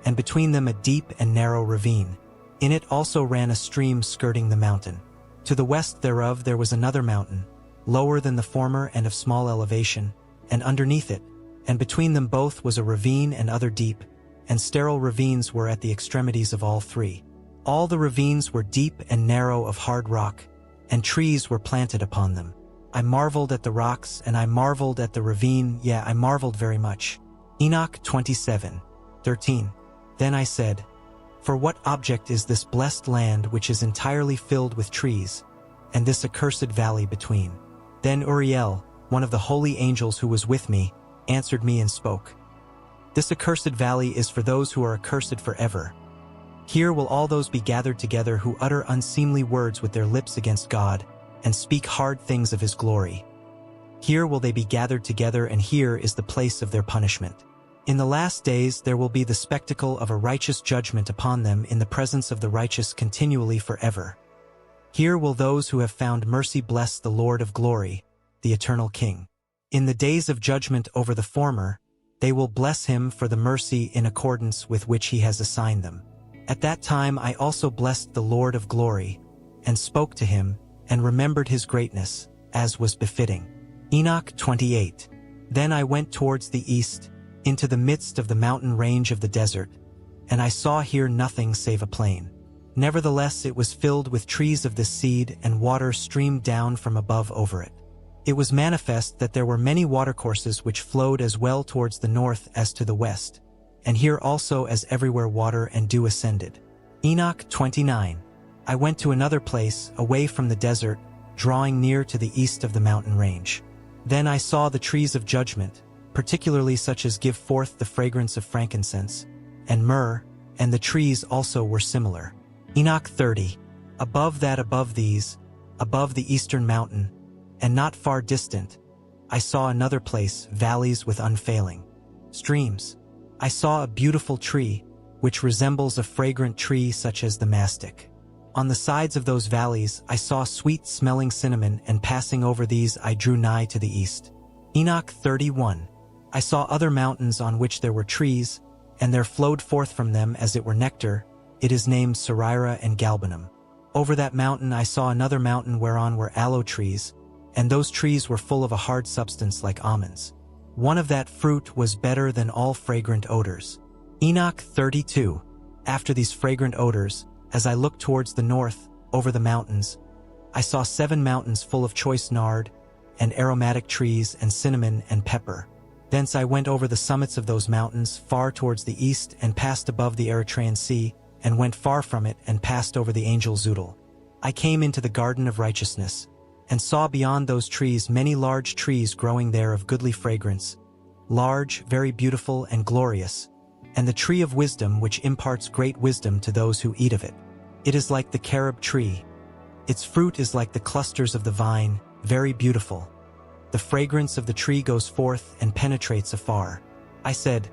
and between them a deep and narrow ravine. In it also ran a stream skirting the mountain. To the west thereof there was another mountain, lower than the former and of small elevation, and underneath it, and between them both was a ravine and other deep, and sterile ravines were at the extremities of all three. All the ravines were deep and narrow of hard rock, and trees were planted upon them. I marveled at the rocks, and I marveled at the ravine, yea, I marveled very much. Enoch 27:13. Then I said, For what object is this blessed land which is entirely filled with trees, and this accursed valley between? Then Uriel, one of the holy angels who was with me, answered me and spoke, This accursed valley is for those who are accursed forever. Here will all those be gathered together who utter unseemly words with their lips against God, and speak hard things of his glory. Here will they be gathered together, and here is the place of their punishment. In the last days there will be the spectacle of a righteous judgment upon them in the presence of the righteous continually forever. Here will those who have found mercy bless the Lord of glory, the eternal King. In the days of judgment over the former, they will bless him for the mercy in accordance with which he has assigned them. At that time I also blessed the Lord of glory, and spoke to him, and remembered his greatness, as was befitting. Enoch 28. Then I went towards the east, into the midst of the mountain range of the desert, and I saw here nothing save a plain. Nevertheless it was filled with trees of this seed, and water streamed down from above over it. It was manifest that there were many watercourses which flowed as well towards the north as to the west, and here also as everywhere water and dew ascended. Enoch 29. I went to another place, away from the desert, drawing near to the east of the mountain range. Then I saw the trees of judgment, particularly such as give forth the fragrance of frankincense, and myrrh, and the trees also were similar. Enoch 30. Above these, above the eastern mountain, and not far distant, I saw another place, valleys with unfailing streams. I saw a beautiful tree, which resembles a fragrant tree such as the mastic. On the sides of those valleys I saw sweet-smelling cinnamon, and passing over these I drew nigh to the east. Enoch 31. I saw other mountains on which there were trees, and there flowed forth from them as it were nectar. It is named Syrira and Galbanum. Over that mountain I saw another mountain whereon were aloe trees, and those trees were full of a hard substance like almonds. One of that fruit was better than all fragrant odors. Enoch 32. After these fragrant odors, as I looked towards the north, over the mountains, I saw 7 mountains full of choice nard, and aromatic trees, and cinnamon, and pepper. Thence I went over the summits of those mountains, far towards the east, and passed above the Erythraean Sea, and went far from it, and passed over the angel Zudal. I came into the garden of righteousness, and saw beyond those trees many large trees growing there of goodly fragrance, large, very beautiful, and glorious, and the tree of wisdom which imparts great wisdom to those who eat of it. It is like the carob tree. Its fruit is like the clusters of the vine, very beautiful. The fragrance of the tree goes forth and penetrates afar. I said,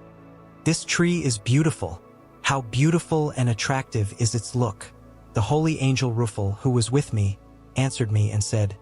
"This tree is beautiful. How beautiful and attractive is its look." The holy angel Ruphael, who was with me, answered me and said,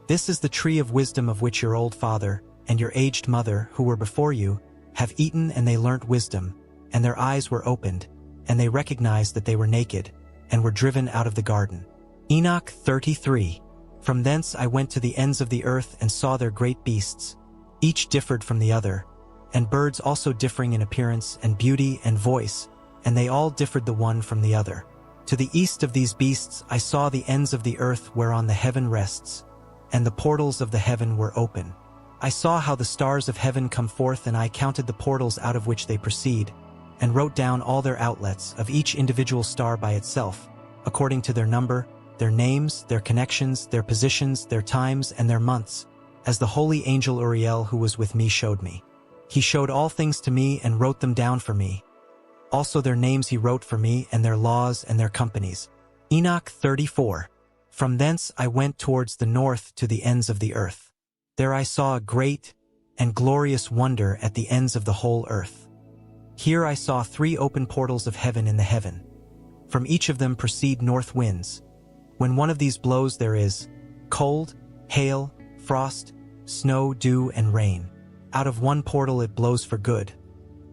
"This is the tree of wisdom of which your old father and your aged mother, who were before you, have eaten, and they learnt wisdom, and their eyes were opened, and they recognized that they were naked, and were driven out of the garden." Enoch 33. From thence I went to the ends of the earth, and saw their great beasts. Each differed from the other, and birds also differing in appearance and beauty and voice, and they all differed the one from the other. To the east of these beasts I saw the ends of the earth whereon the heaven rests, and the portals of the heaven were open. I saw how the stars of heaven come forth, and I counted the portals out of which they proceed, and wrote down all their outlets of each individual star by itself, according to their number, their names, their connections, their positions, their times, and their months, as the holy angel Uriel who was with me showed me. He showed all things to me and wrote them down for me. Also their names he wrote for me, and their laws and their companies. Enoch 34. From thence I went towards the north to the ends of the earth. There I saw a great and glorious wonder at the ends of the whole earth. Here I saw 3 open portals of heaven in the heaven. From each of them proceed north winds. When one of these blows there is cold, hail, frost, snow, dew, and rain. Out of one portal it blows for good.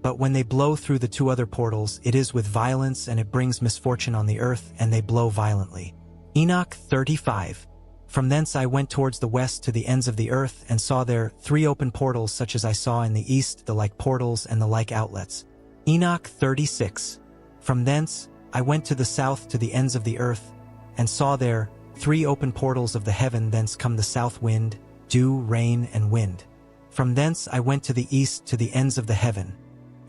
But when they blow through the 2 other portals, it is with violence, and it brings misfortune on the earth, and they blow violently. Enoch 35. From thence I went towards the west to the ends of the earth, and saw there 3 open portals such as I saw in the east, the like portals and the like outlets. Enoch 36. From thence I went to the south to the ends of the earth, and saw there 3 open portals of the heaven. Thence come the south wind, dew, rain, and wind. From thence I went to the east to the ends of the heaven,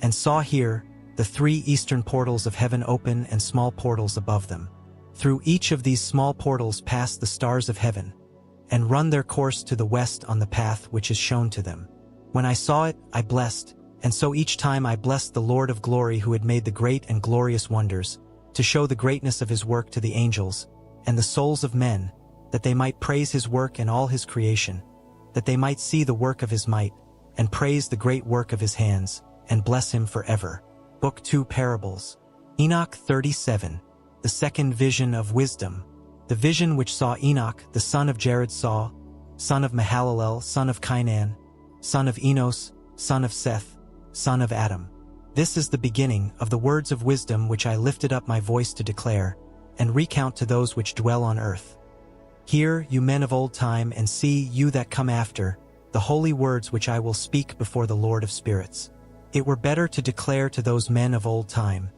and saw here the 3 eastern portals of heaven open, and small portals above them. Through each of these small portals pass the stars of heaven, and run their course to the west on the path which is shown to them. When I saw it, I blessed, and so each time I blessed the Lord of glory, who had made the great and glorious wonders, to show the greatness of his work to the angels and the souls of men, that they might praise his work and all his creation, that they might see the work of his might, and praise the great work of his hands, and bless him forever. Book 2 Parables. Enoch 37. The second vision of wisdom. The vision which saw Enoch, the son of Jared saw, son of Mahalalel, son of Cainan, son of Enos, son of Seth, son of Adam. This is the beginning of the words of wisdom which I lifted up my voice to declare, and recount to those which dwell on earth. Hear, you men of old time, and see, you that come after, the holy words which I will speak before the Lord of spirits. It were better to declare to those men of old time,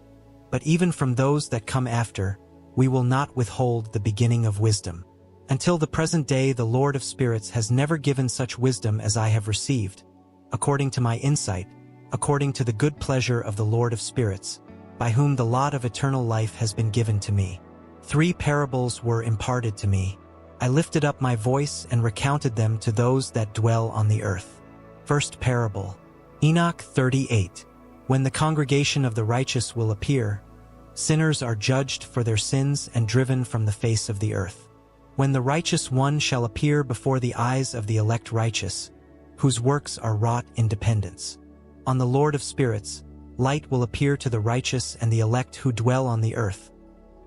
but even from those that come after, we will not withhold the beginning of wisdom. Until the present day the Lord of spirits has never given such wisdom as I have received, according to my insight, according to the good pleasure of the Lord of spirits, by whom the lot of eternal life has been given to me. 3 parables were imparted to me. I lifted up my voice and recounted them to those that dwell on the earth. First parable. Enoch 38. When the congregation of the righteous will appear, sinners are judged for their sins and driven from the face of the earth. When the righteous one shall appear before the eyes of the elect righteous, whose works are wrought in dependence. On the Lord of spirits, light will appear to the righteous and the elect who dwell on the earth,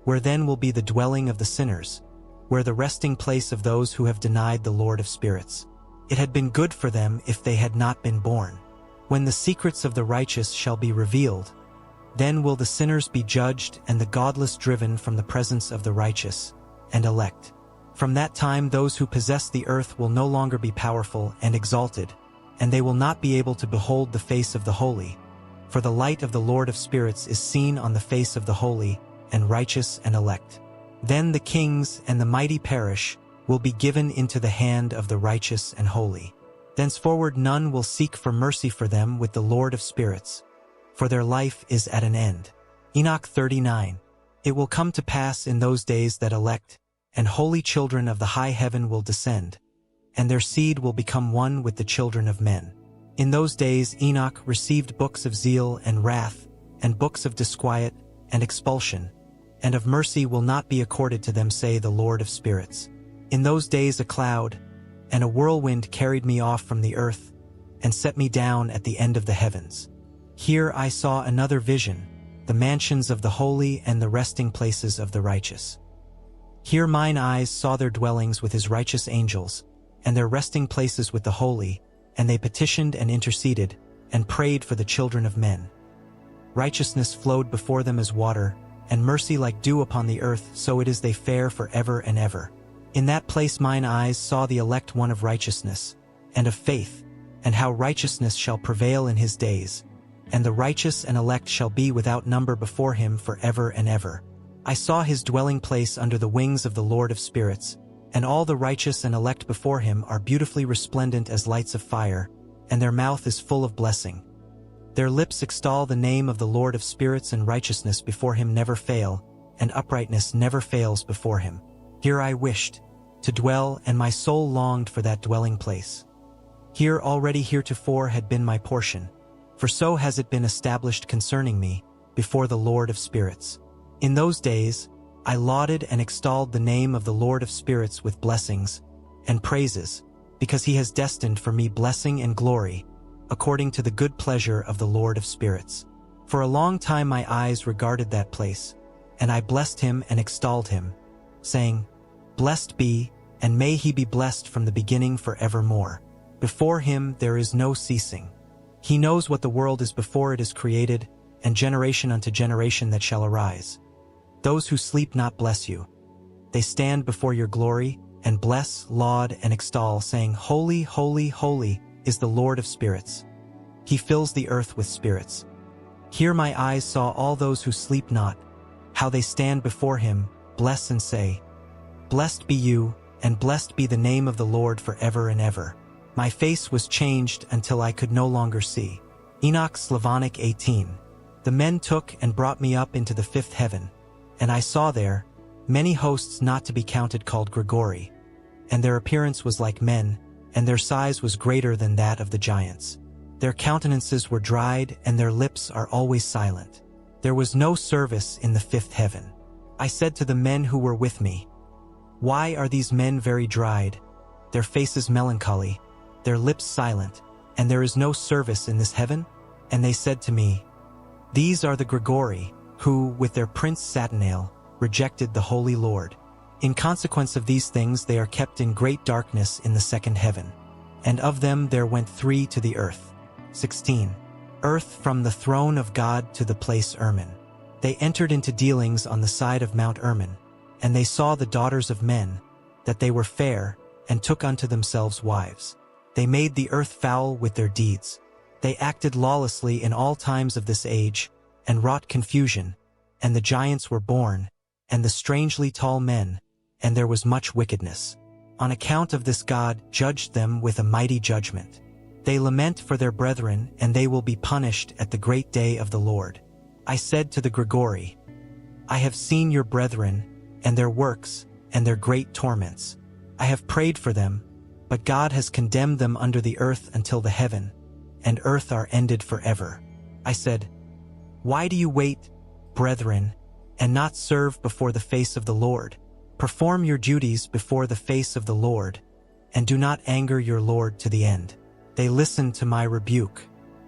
where then will be the dwelling of the sinners, where the resting place of those who have denied the Lord of spirits. It had been good for them if they had not been born. When the secrets of the righteous shall be revealed, then will the sinners be judged and the godless driven from the presence of the righteous and elect. From that time those who possess the earth will no longer be powerful and exalted, and they will not be able to behold the face of the holy, for the light of the Lord of spirits is seen on the face of the holy and righteous and elect. Then the kings and the mighty perish will be given into the hand of the righteous and holy. Thenceforward none will seek for mercy for them with the Lord of spirits, for their life is at an end. Enoch 39. It will come to pass in those days that elect and holy children of the high heaven will descend, and their seed will become one with the children of men. In those days Enoch received books of zeal and wrath, and books of disquiet and expulsion, and of mercy will not be accorded to them, say the Lord of spirits. In those days a cloud and a whirlwind carried me off from the earth, and set me down at the end of the heavens. Here I saw another vision, the mansions of the holy and the resting places of the righteous. Here mine eyes saw their dwellings with his righteous angels, and their resting places with the holy, and they petitioned and interceded, and prayed for the children of men. Righteousness flowed before them as water, and mercy like dew upon the earth, so it is they fare for ever and ever. In that place mine eyes saw the elect one of righteousness, and of faith, and how righteousness shall prevail in his days, and the righteous and elect shall be without number before him for ever and ever. I saw his dwelling place under the wings of the Lord of spirits, and all the righteous and elect before him are beautifully resplendent as lights of fire, and their mouth is full of blessing. Their lips extol the name of the Lord of spirits, and righteousness before him never fail, and uprightness never fails before him. Here I wished to dwell, and my soul longed for that dwelling place. Here already heretofore had been my portion, for so has it been established concerning me, before the Lord of spirits. In those days I lauded and extolled the name of the Lord of spirits with blessings and praises, because he has destined for me blessing and glory, according to the good pleasure of the Lord of spirits. For a long time my eyes regarded that place, and I blessed him and extolled him, saying, Blessed be, and may he be blessed from the beginning forevermore. Before him there is no ceasing. He knows what the world is before it is created, and generation unto generation that shall arise. Those who sleep not bless you. They stand before your glory, and bless, laud, and extol, saying, Holy, holy, holy is the Lord of spirits. He fills the earth with spirits. Here my eyes saw all those who sleep not, how they stand before him, bless and say, Blessed be you, and blessed be the name of the Lord forever and ever. My face was changed until I could no longer see. Enoch Slavonic 18. The men took and brought me up into the 5th heaven, and I saw there many hosts not to be counted called gregori, and their appearance was like men, and their size was greater than that of the giants. Their countenances were dried, and their lips are always silent. There was no service in the 5th heaven. I said to the men who were with me, Why are these men very dried, their faces melancholy, their lips silent, and there is no service in this heaven? And they said to me, These are the gregori, who, with their prince Satanael, rejected the Holy Lord, In consequence of these things they are kept in great darkness in the second heaven. And of them there went 3 to the earth. 16. Earth from the throne of God to the place Hermon. They entered into dealings on the side of Mount Hermon, and they saw the daughters of men, that they were fair, and took unto themselves wives. They made the earth foul with their deeds. They acted lawlessly in all times of this age, and wrought confusion, and the giants were born, and the strangely tall men, and there was much wickedness. On account of this God judged them with a mighty judgment. They lament for their brethren, and they will be punished at the great day of the Lord. I said to the gregori, I have seen your brethren, and their works, and their great torments. I have prayed for them, but God has condemned them under the earth until the heaven and earth are ended forever. I said, Why do you wait, brethren, and not serve before the face of the Lord? Perform your duties before the face of the Lord, and do not anger your Lord to the end. They listened to my rebuke.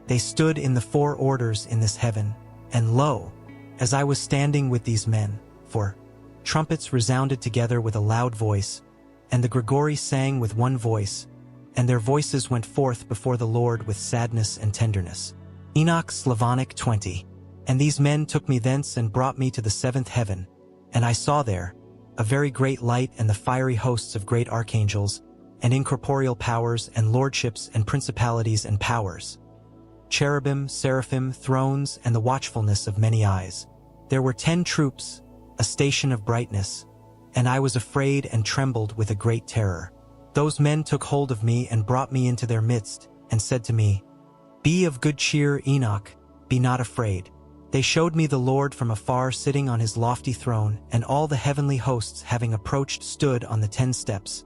They stood in the 4 orders in this heaven, and lo, as I was standing with these men, for trumpets resounded together with a loud voice, and the gregori sang with one voice, and their voices went forth before the Lord with sadness and tenderness. Enoch Slavonic 20. And these men took me thence and brought me to the 7th heaven, and I saw there a very great light and the fiery hosts of great archangels, and incorporeal powers and lordships and principalities and powers, cherubim, seraphim, thrones, and the watchfulness of many eyes. There were 10 troops, a station of brightness, and I was afraid and trembled with a great terror. Those men took hold of me and brought me into their midst, and said to me, Be of good cheer, Enoch, be not afraid. They showed me the Lord from afar sitting on his lofty throne, and all the heavenly hosts having approached stood on the 10 steps,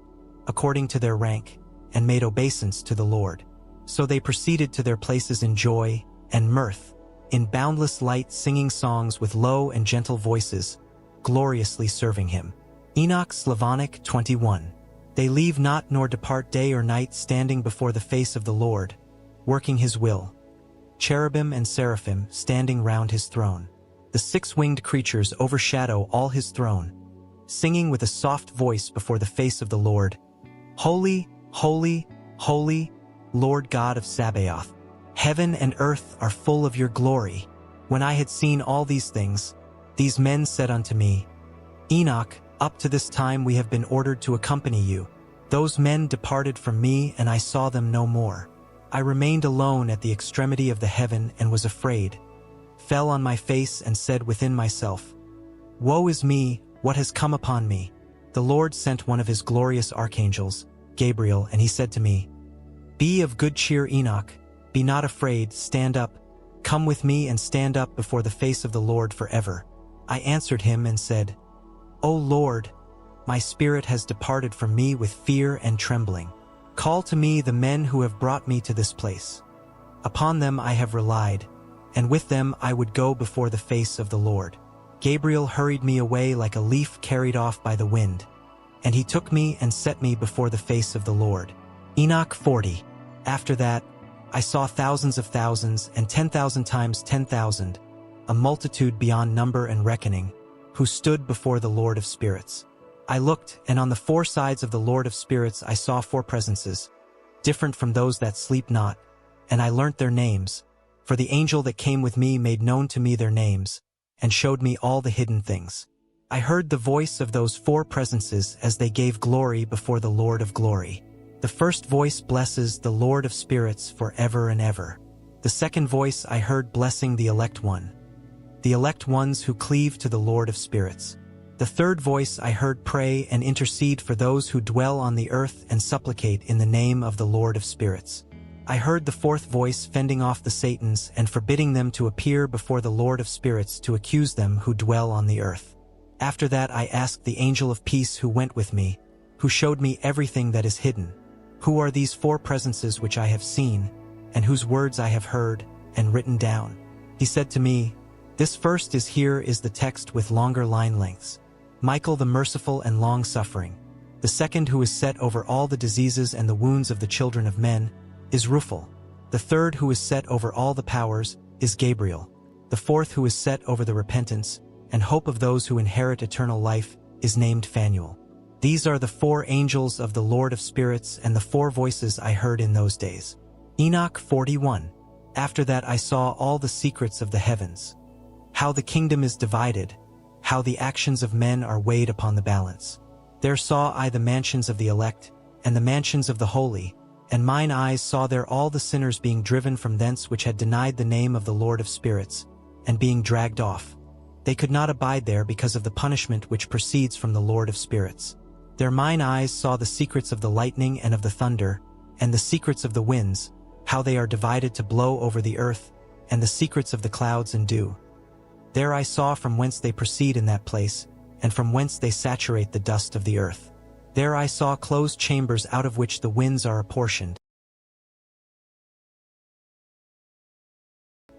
according to their rank, and made obeisance to the Lord. So they proceeded to their places in joy and mirth, in boundless light singing songs with low and gentle voices, gloriously serving him. Enoch Slavonic 21. They leave not nor depart day or night, standing before the face of the Lord, working his will. Cherubim and seraphim standing round his throne. The 6-winged creatures overshadow all his throne, singing with a soft voice before the face of the Lord, Holy, holy, holy, Lord God of Sabaoth. Heaven and earth are full of your glory. When I had seen all these things, these men said unto me, Enoch, up to this time we have been ordered to accompany you. Those men departed from me, and I saw them no more. I remained alone at the extremity of the heaven and was afraid, fell on my face and said within myself, Woe is me, what has come upon me? The Lord sent one of his glorious archangels, Gabriel, and he said to me, Be of good cheer, Enoch, be not afraid, stand up, come with me and stand up before the face of the Lord forever. I answered him and said, O Lord, my spirit has departed from me with fear and trembling. Call to me the men who have brought me to this place. Upon them I have relied, and with them I would go before the face of the Lord. Gabriel hurried me away like a leaf carried off by the wind, and he took me and set me before the face of the Lord. Enoch 40. After that, I saw thousands of thousands and 10,000 times 10,000, a multitude beyond number and reckoning, who stood before the Lord of spirits. I looked, and on the 4 sides of the Lord of spirits I saw 4 presences, different from those that sleep not, and I learnt their names, for the angel that came with me made known to me their names, and showed me all the hidden things. I heard the voice of those 4 presences as they gave glory before the Lord of glory. The first voice blesses the Lord of spirits forever and ever. The second voice I heard blessing the elect ones who cleave to the Lord of spirits. The third voice I heard pray and intercede for those who dwell on the earth and supplicate in the name of the Lord of spirits. I heard the fourth voice fending off the Satans and forbidding them to appear before the Lord of spirits to accuse them who dwell on the earth. After that I asked the angel of peace who went with me, who showed me everything that is hidden, Who are these 4 presences which I have seen, and whose words I have heard and written down? He said to me, This first is the text with longer line lengths. Michael the merciful and long-suffering. The second, who is set over all the diseases and the wounds of the children of men, is Ruphel. The third, who is set over all the powers, is Gabriel. The fourth, who is set over the repentance and hope of those who inherit eternal life, is named Phanuel. These are the 4 angels of the Lord of Spirits and the 4 voices I heard in those days. Enoch 41. After that I saw all the secrets of the heavens, how the kingdom is divided, how the actions of men are weighed upon the balance. There saw I the mansions of the elect, and the mansions of the holy, and mine eyes saw there all the sinners being driven from thence which had denied the name of the Lord of Spirits, and being dragged off. They could not abide there because of the punishment which proceeds from the Lord of Spirits. There mine eyes saw the secrets of the lightning and of the thunder, and the secrets of the winds, how they are divided to blow over the earth, and the secrets of the clouds and dew. There I saw from whence they proceed in that place, and from whence they saturate the dust of the earth. There I saw closed chambers out of which the winds are apportioned,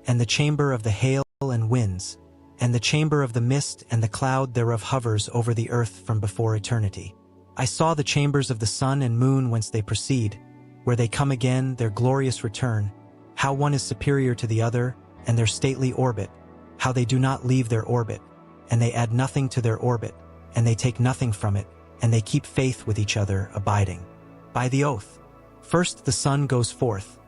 and the chamber of the hail and winds, and the chamber of the mist and the cloud thereof hovers over the earth from before eternity. I saw the chambers of the sun and moon whence they proceed, where they come again, their glorious return, how one is superior to the other, and their stately orbit, how they do not leave their orbit, and they add nothing to their orbit, and they take nothing from it, and they keep faith with each other, abiding by the oath. First the sun goes forth,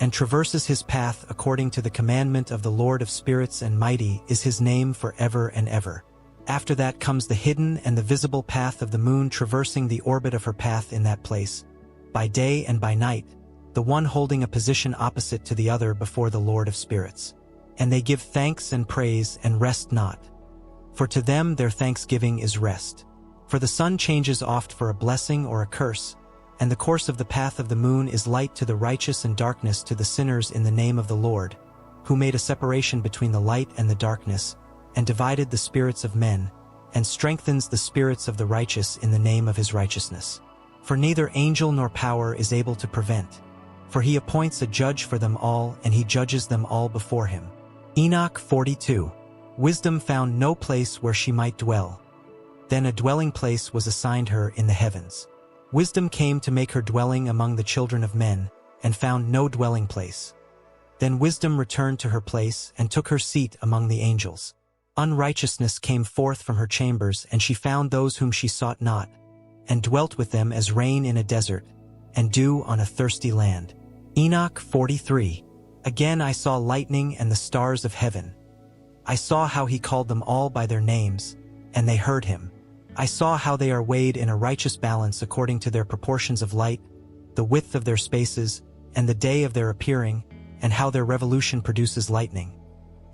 and traverses his path according to the commandment of the Lord of Spirits, and mighty is his name for ever and ever. After that comes the hidden and the visible path of the moon, traversing the orbit of her path in that place, by day and by night, the one holding a position opposite to the other before the Lord of Spirits. And they give thanks and praise and rest not. For to them their thanksgiving is rest. For the sun changes oft for a blessing or a curse, and the course of the path of the moon is light to the righteous and darkness to the sinners in the name of the Lord, who made a separation between the light and the darkness, and divided the spirits of men, and strengthens the spirits of the righteous in the name of his righteousness. For neither angel nor power is able to prevent. For he appoints a judge for them all, and he judges them all before him. Enoch 42. Wisdom found no place where she might dwell. Then a dwelling place was assigned her in the heavens. Wisdom came to make her dwelling among the children of men, and found no dwelling place. Then wisdom returned to her place, and took her seat among the angels. Unrighteousness came forth from her chambers, and she found those whom she sought not, and dwelt with them as rain in a desert, and dew on a thirsty land. Enoch 43. Again I saw lightning and the stars of heaven. I saw how he called them all by their names, and they heard him. I saw how they are weighed in a righteous balance according to their proportions of light, the width of their spaces, and the day of their appearing, and how their revolution produces lightning,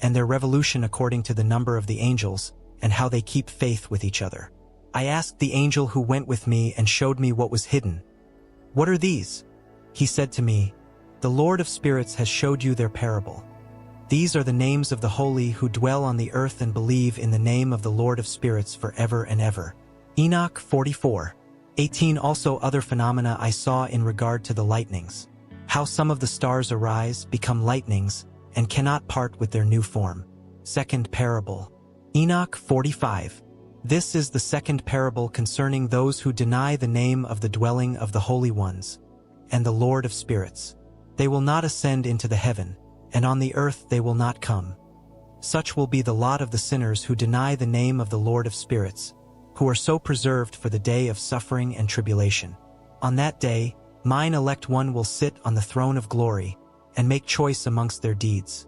and their revolution according to the number of the angels, and how they keep faith with each other. I asked the angel who went with me and showed me what was hidden. What are these? He said to me, The Lord of Spirits has showed you their parable. These are the names of the holy who dwell on the earth and believe in the name of the Lord of Spirits forever and ever. Enoch 44. 18. Also other phenomena I saw in regard to the lightnings, how some of the stars arise, become lightnings, and cannot part with their new form. Second parable. Enoch 45. This is the second parable concerning those who deny the name of the dwelling of the holy ones, and the Lord of Spirits. They will not ascend into the heaven, and on the earth they will not come. Such will be the lot of the sinners who deny the name of the Lord of Spirits, who are so preserved for the day of suffering and tribulation. On that day, mine elect one will sit on the throne of glory, and make choice amongst their deeds.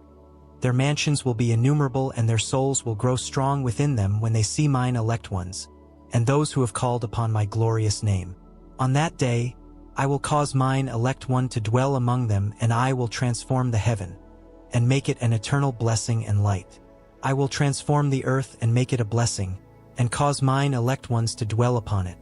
Their mansions will be innumerable, and their souls will grow strong within them when they see mine elect ones, and those who have called upon my glorious name. On that day, I will cause mine elect one to dwell among them, and I will transform the heaven, and make it an eternal blessing and light. I will transform the earth and make it a blessing, and cause mine elect ones to dwell upon it.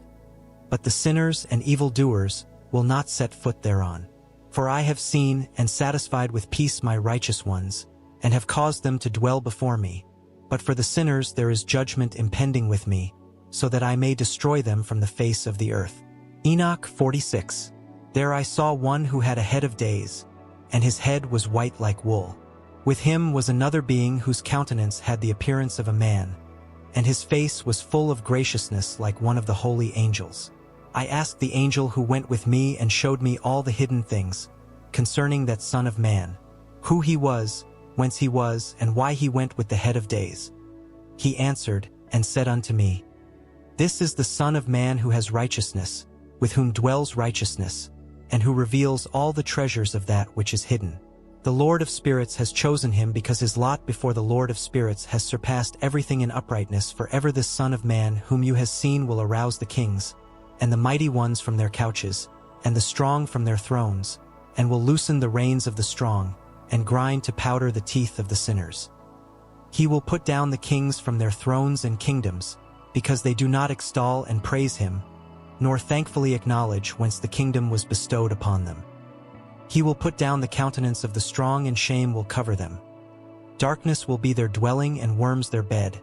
But the sinners and evildoers will not set foot thereon. For I have seen and satisfied with peace my righteous ones, and have caused them to dwell before me. But for the sinners there is judgment impending with me, so that I may destroy them from the face of the earth. Enoch 46. There I saw one who had a head of days, and his head was white like wool. With him was another being whose countenance had the appearance of a man, and his face was full of graciousness like one of the holy angels. I asked the angel who went with me and showed me all the hidden things concerning that Son of Man, who he was, whence he was, and why he went with the head of days. He answered and said unto me, This is the Son of Man who has righteousness, with whom dwells righteousness, and who reveals all the treasures of that which is hidden. The Lord of spirits has chosen him because his lot before the Lord of spirits has surpassed everything in uprightness. Forever this Son of Man whom you have seen will arouse the kings, and the mighty ones from their couches, and the strong from their thrones, and will loosen the reins of the strong, and grind to powder the teeth of the sinners. He will put down the kings from their thrones and kingdoms, because they do not extol and praise him, nor thankfully acknowledge whence the kingdom was bestowed upon them. He will put down the countenance of the strong, and shame will cover them. Darkness will be their dwelling, and worms their bed,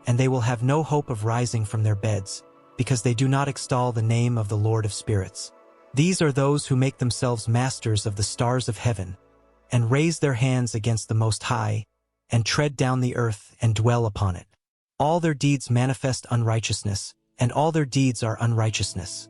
and they will have no hope of rising from their beds, because they do not extol the name of the Lord of spirits. These are those who make themselves masters of the stars of heaven, and raise their hands against the Most High, and tread down the earth and dwell upon it. All their deeds manifest unrighteousness, and all their deeds are unrighteousness.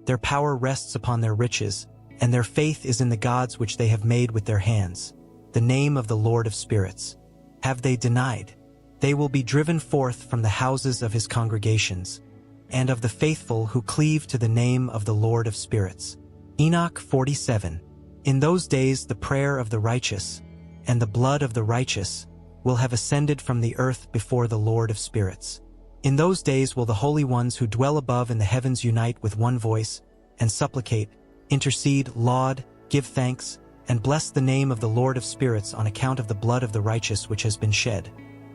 Their power rests upon their riches, and their faith is in the gods which they have made with their hands, the name of the Lord of spirits. Have they denied? They will be driven forth from the houses of his congregations, and of the faithful who cleave to the name of the Lord of spirits. Enoch 47. In those days the prayer of the righteous, and the blood of the righteous, will have ascended from the earth before the Lord of spirits. In those days will the holy ones who dwell above in the heavens unite with one voice, and supplicate, intercede, laud, give thanks, and bless the name of the Lord of spirits on account of the blood of the righteous which has been shed,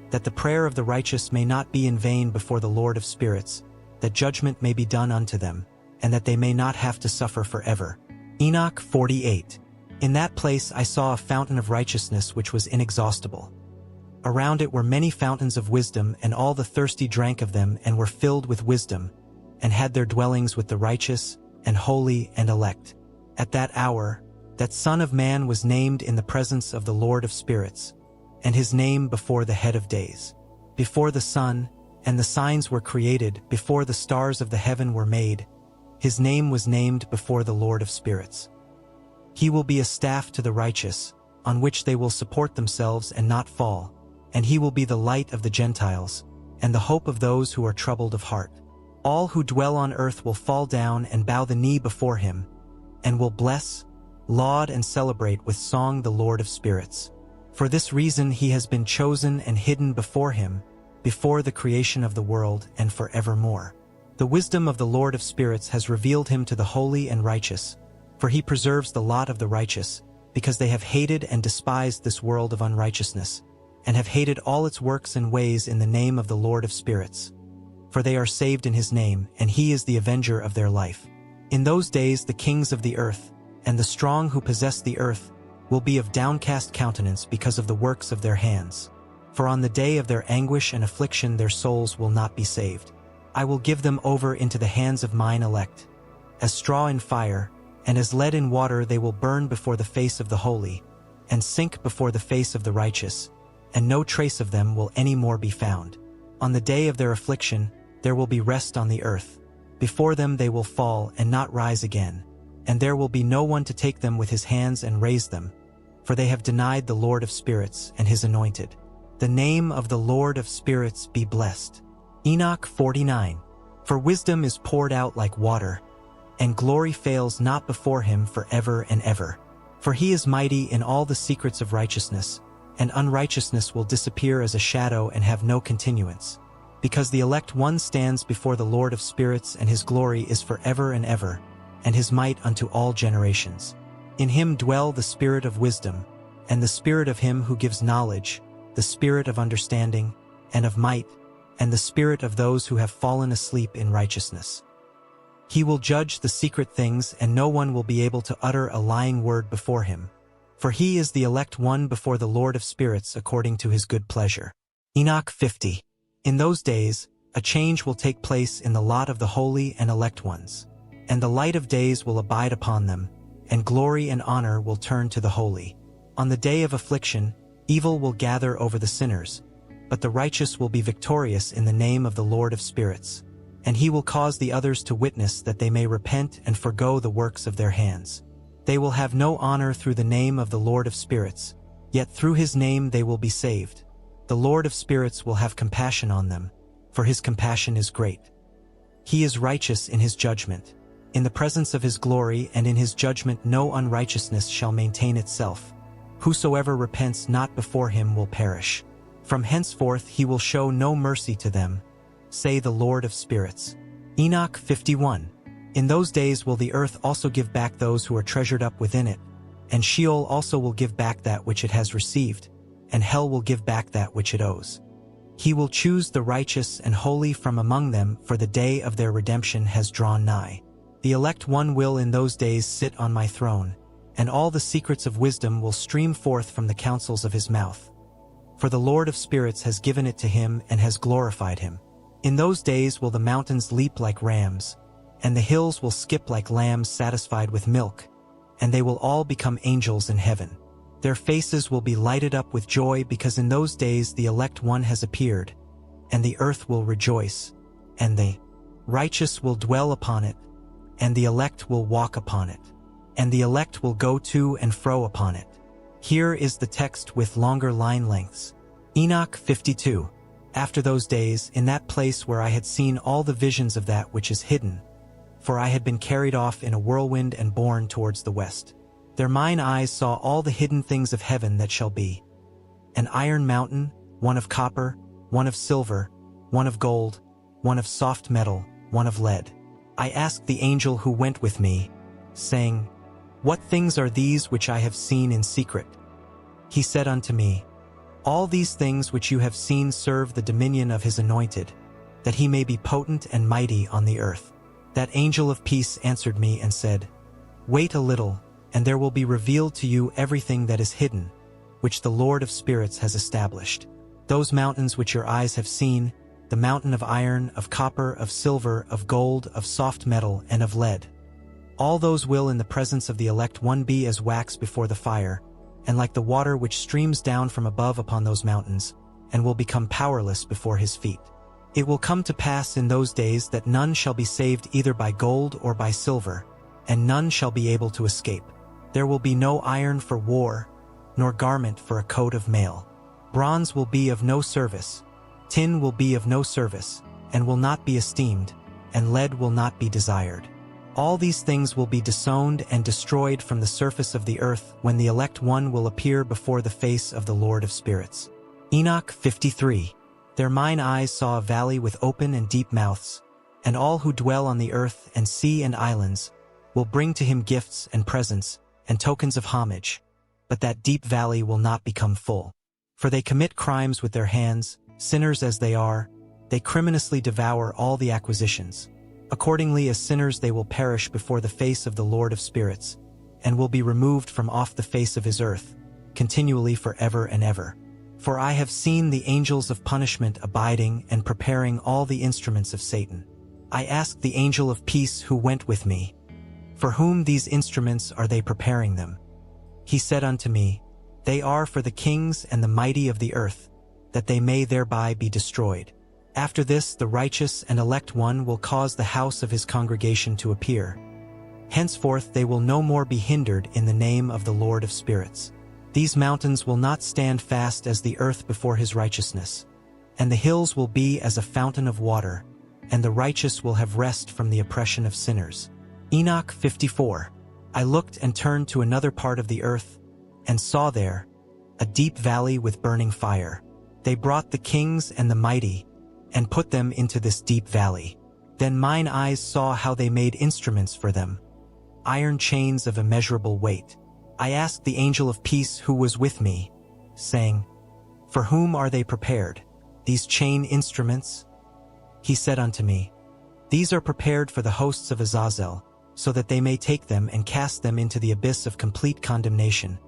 that the prayer of the righteous may not be in vain before the Lord of spirits, that judgment may be done unto them, and that they may not have to suffer forever. Enoch 48. In that place I saw a fountain of righteousness which was inexhaustible. Around it were many fountains of wisdom, and all the thirsty drank of them, and were filled with wisdom, and had their dwellings with the righteous, and holy, and elect. At that hour, that Son of Man was named in the presence of the Lord of spirits, and his name before the head of days. Before the sun and the signs were created, before the stars of the heaven were made, his name was named before the Lord of spirits. He will be a staff to the righteous, on which they will support themselves and not fall, and he will be the light of the Gentiles, and the hope of those who are troubled of heart. All who dwell on earth will fall down and bow the knee before him, and will bless, laud, and celebrate with song the Lord of spirits. For this reason he has been chosen and hidden before him, before the creation of the world and forevermore. The wisdom of the Lord of spirits has revealed him to the holy and righteous, for he preserves the lot of the righteous, because they have hated and despised this world of unrighteousness, and have hated all its works and ways in the name of the Lord of spirits. For they are saved in his name, and he is the avenger of their life. In those days the kings of the earth, and the strong who possess the earth, will be of downcast countenance because of the works of their hands. For on the day of their anguish and affliction their souls will not be saved. I will give them over into the hands of mine elect. As straw in fire, and as lead in water they will burn before the face of the holy, and sink before the face of the righteous, and no trace of them will any more be found. On the day of their affliction there will be rest on the earth. Before them they will fall and not rise again, and there will be no one to take them with his hands and raise them, for they have denied the Lord of spirits and his anointed. The name of the Lord of spirits be blessed. Enoch 49. For wisdom is poured out like water, and glory fails not before him forever and ever. For he is mighty in all the secrets of righteousness, and unrighteousness will disappear as a shadow and have no continuance. Because the elect one stands before the Lord of spirits, and his glory is forever and ever, and his might unto all generations. In him dwell the spirit of wisdom, and the spirit of him who gives knowledge, the spirit of understanding, and of might, and the spirit of those who have fallen asleep in righteousness. He will judge the secret things, and no one will be able to utter a lying word before him. For he is the elect one before the Lord of spirits according to his good pleasure. Enoch 50. In those days, a change will take place in the lot of the holy and elect ones, and the light of days will abide upon them, and glory and honor will turn to the holy. On the day of affliction, evil will gather over the sinners, but the righteous will be victorious in the name of the Lord of spirits, and he will cause the others to witness that they may repent and forgo the works of their hands. They will have no honor through the name of the Lord of spirits, yet through his name they will be saved. The Lord of spirits will have compassion on them, for his compassion is great. He is righteous in his judgment. In the presence of his glory and in his judgment no unrighteousness shall maintain itself. Whosoever repents not before him will perish. From henceforth he will show no mercy to them, say the Lord of spirits. Enoch 51. In those days will the earth also give back those who are treasured up within it, and Sheol also will give back that which it has received, and hell will give back that which it owes. He will choose the righteous and holy from among them, for the day of their redemption has drawn nigh. The elect one will in those days sit on my throne, and all the secrets of wisdom will stream forth from the counsels of his mouth. For the Lord of spirits has given it to him and has glorified him. In those days will the mountains leap like rams, and the hills will skip like lambs satisfied with milk, and they will all become angels in heaven. Their faces will be lighted up with joy, because in those days the elect one has appeared, and the earth will rejoice, and the righteous will dwell upon it, and the elect will walk upon it, and the elect will go to and fro upon it. Here is the text with longer line lengths. Enoch 52. After those days, in that place where I had seen all the visions of that which is hidden, for I had been carried off in a whirlwind and borne towards the west. There mine eyes saw all the hidden things of heaven that shall be. An iron mountain, one of copper, one of silver, one of gold, one of soft metal, one of lead. I asked the angel who went with me, saying, What things are these which I have seen in secret? He said unto me, All these things which you have seen serve the dominion of his anointed, that he may be potent and mighty on the earth. That angel of peace answered me and said, Wait a little, and there will be revealed to you everything that is hidden, which the Lord of spirits has established. Those mountains which your eyes have seen, the mountain of iron, of copper, of silver, of gold, of soft metal, and of lead. All those will in the presence of the elect one be as wax before the fire, and like the water which streams down from above upon those mountains, and will become powerless before his feet. It will come to pass in those days that none shall be saved either by gold or by silver, and none shall be able to escape. There will be no iron for war, nor garment for a coat of mail. Bronze will be of no service, tin will be of no service, and will not be esteemed, and lead will not be desired. All these things will be disowned and destroyed from the surface of the earth when the elect one will appear before the face of the Lord of spirits. Enoch 53. There mine eyes saw a valley with open and deep mouths, and all who dwell on the earth and sea and islands will bring to him gifts and presents and tokens of homage, but that deep valley will not become full. For they commit crimes with their hands, sinners as they are, they criminously devour all the acquisitions. Accordingly as sinners they will perish before the face of the Lord of spirits, and will be removed from off the face of his earth, continually forever and ever. For I have seen the angels of punishment abiding and preparing all the instruments of Satan. I asked the angel of peace who went with me, For whom these instruments are they preparing them? He said unto me, They are for the kings and the mighty of the earth, that they may thereby be destroyed. After this the righteous and elect one will cause the house of his congregation to appear. Henceforth they will no more be hindered in the name of the Lord of spirits. These mountains will not stand fast as the earth before his righteousness, and the hills will be as a fountain of water, and the righteous will have rest from the oppression of sinners. Enoch 54. I looked and turned to another part of the earth, and saw there a deep valley with burning fire. They brought the kings and the mighty, and put them into this deep valley. Then mine eyes saw how they made instruments for them, iron chains of immeasurable weight. I asked the angel of peace who was with me, saying, For whom are they prepared, these chain instruments? He said unto me, These are prepared for the hosts of Azazel, so that they may take them and cast them into the abyss of complete condemnation,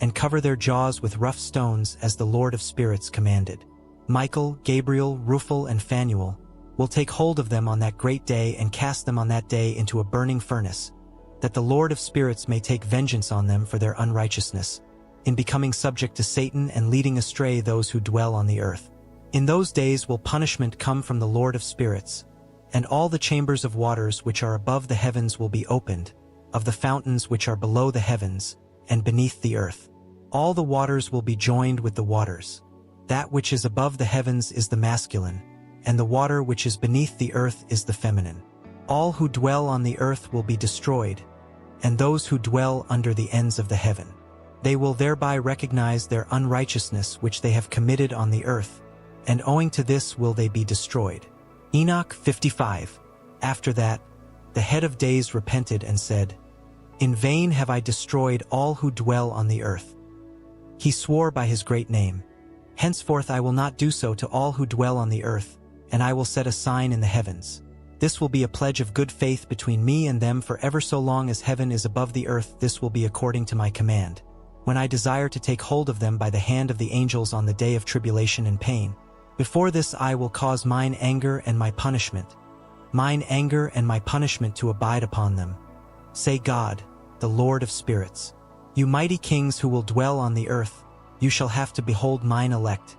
and cover their jaws with rough stones as the Lord of spirits commanded. Michael, Gabriel, Ruphael, and Phanuel will take hold of them on that great day and cast them on that day into a burning furnace, that the Lord of spirits may take vengeance on them for their unrighteousness, in becoming subject to Satan and leading astray those who dwell on the earth. In those days will punishment come from the Lord of spirits, and all the chambers of waters which are above the heavens will be opened, of the fountains which are below the heavens, and beneath the earth. All the waters will be joined with the waters. That which is above the heavens is the masculine, and the water which is beneath the earth is the feminine. All who dwell on the earth will be destroyed, and those who dwell under the ends of the heaven. They will thereby recognize their unrighteousness which they have committed on the earth, and owing to this will they be destroyed. Enoch 55. After that, the head of days repented and said, In vain have I destroyed all who dwell on the earth. He swore by his great name, Henceforth I will not do so to all who dwell on the earth, and I will set a sign in the heavens. This will be a pledge of good faith between me and them for ever so long as heaven is above the earth. This will be according to my command. When I desire to take hold of them by the hand of the angels on the day of tribulation and pain, before this I will cause mine anger and my punishment to abide upon them. Say God, the Lord of spirits. You mighty kings who will dwell on the earth, you shall have to behold mine elect,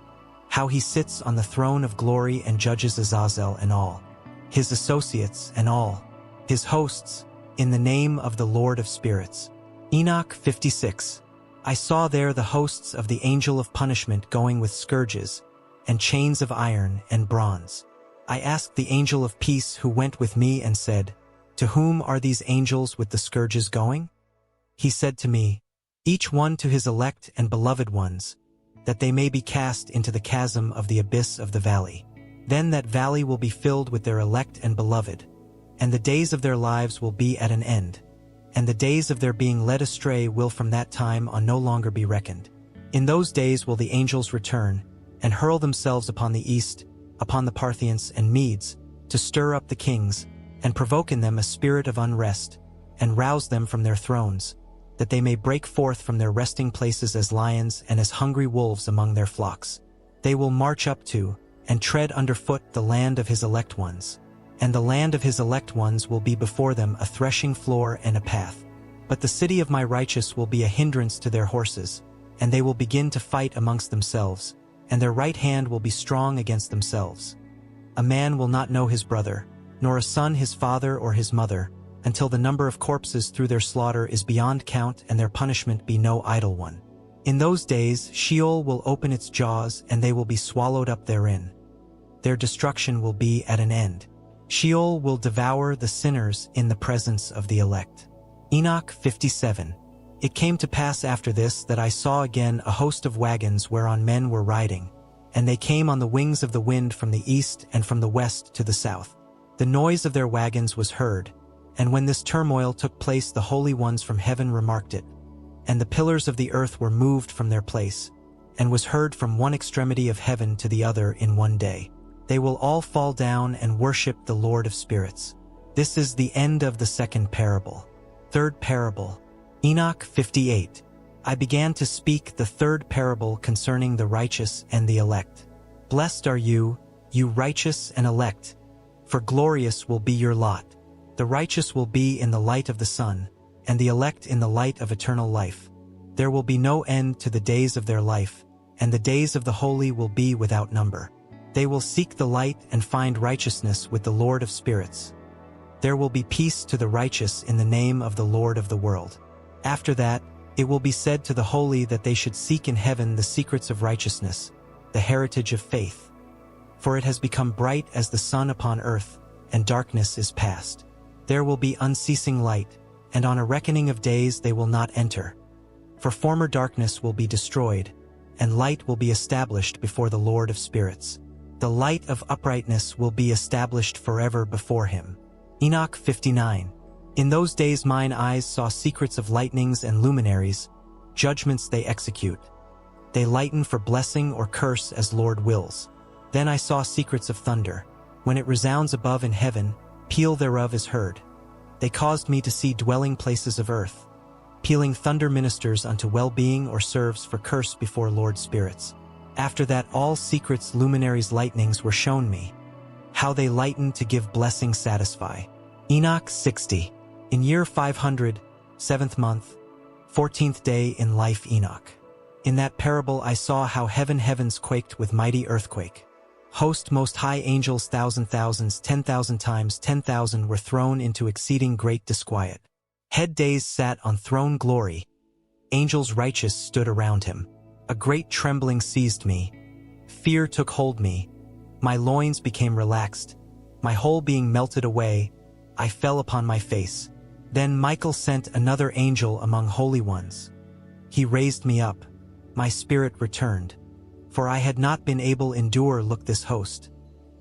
how he sits on the throne of glory and judges Azazel and all his associates and all his hosts, in the name of the Lord of spirits. Enoch 56. I saw there the hosts of the angel of punishment going with scourges, and chains of iron and bronze. I asked the angel of peace who went with me and said, To whom are these angels with the scourges going? He said to me, Each one to his elect and beloved ones, that they may be cast into the chasm of the abyss of the valley. Then that valley will be filled with their elect and beloved, and the days of their lives will be at an end, and the days of their being led astray will from that time on no longer be reckoned. In those days will the angels return, and hurl themselves upon the east, upon the Parthians and Medes, to stir up the kings, and provoke in them a spirit of unrest, and rouse them from their thrones, that they may break forth from their resting places as lions and as hungry wolves among their flocks. They will march up to, and tread underfoot the land of his elect ones, and the land of his elect ones will be before them a threshing floor and a path. But the city of my righteous will be a hindrance to their horses, and they will begin to fight amongst themselves, and their right hand will be strong against themselves. A man will not know his brother, nor a son his father or his mother, until the number of corpses through their slaughter is beyond count and their punishment be no idle one. In those days Sheol will open its jaws and they will be swallowed up therein. Their destruction will be at an end. Sheol will devour the sinners in the presence of the elect. Enoch 57. It came to pass after this that I saw again a host of wagons whereon men were riding, and they came on the wings of the wind from the east and from the west to the south. The noise of their wagons was heard, and when this turmoil took place the holy ones from heaven remarked it, and the pillars of the earth were moved from their place, and was heard from one extremity of heaven to the other in one day. They will all fall down and worship the Lord of spirits. This is the end of the second parable. Third parable. Enoch 58. I began to speak the third parable concerning the righteous and the elect. Blessed are you, you righteous and elect, for glorious will be your lot. The righteous will be in the light of the sun, and the elect in the light of eternal life. There will be no end to the days of their life, and the days of the holy will be without number. They will seek the light and find righteousness with the Lord of spirits. There will be peace to the righteous in the name of the Lord of the world. After that, it will be said to the holy that they should seek in heaven the secrets of righteousness, the heritage of faith. For it has become bright as the sun upon earth, and darkness is past. There will be unceasing light, and on a reckoning of days they will not enter. For former darkness will be destroyed, and light will be established before the Lord of spirits. The light of uprightness will be established forever before him. Enoch 59. In those days mine eyes saw secrets of lightnings and luminaries, judgments they execute. They lighten for blessing or curse as Lord wills. Then I saw secrets of thunder. When it resounds above in heaven, peal thereof is heard. They caused me to see dwelling places of earth, pealing thunder ministers unto well-being or serves for curse before Lord spirits. After that all secrets luminaries lightnings were shown me, how they lighten to give blessing satisfy. Enoch 60. In year 500, 7th month, 14th day in life Enoch. In that parable I saw how heavens quaked with mighty earthquake. Host most high angels thousands 10,000 times 10,000 were thrown into exceeding great disquiet. Head days sat on throne glory. Angels righteous stood around him. A great trembling seized me. Fear took hold me. My loins became relaxed. My whole being melted away. I fell upon my face. Then Michael sent another angel among holy ones. He raised me up. My spirit returned. For I had not been able endure look this host.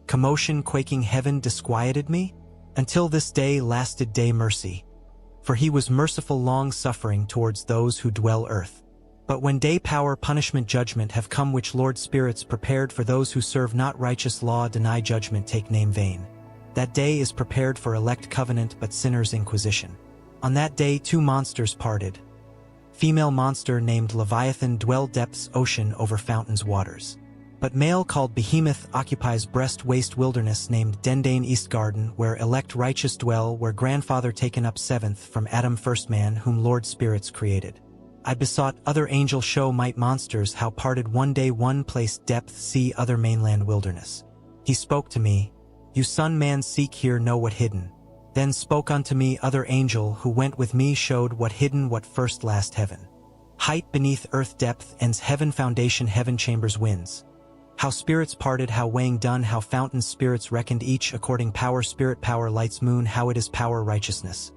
Commotion quaking heaven disquieted me? Until this day lasted day mercy. For he was merciful long-suffering towards those who dwell earth. But when day power punishment judgment have come which Lord spirits prepared for those who serve not righteous law deny judgment take name vain. That day is prepared for elect covenant but sinners inquisition. On that day 2 monsters parted. Female monster named Leviathan dwell depths ocean over fountains waters. But male called Behemoth occupies breast waste wilderness named Dendane East Garden where elect righteous dwell where grandfather taken up 7th from Adam first man whom Lord spirits created. I besought other angel show might monsters how parted one day one place depth sea other mainland wilderness. He spoke to me, you son man seek here know what hidden. Then spoke unto me other angel who went with me showed what hidden what first last heaven. Height beneath earth depth ends heaven foundation heaven chambers winds. How spirits parted how weighing done how fountains spirits reckoned each according power spirit power lights moon how it is power righteousness.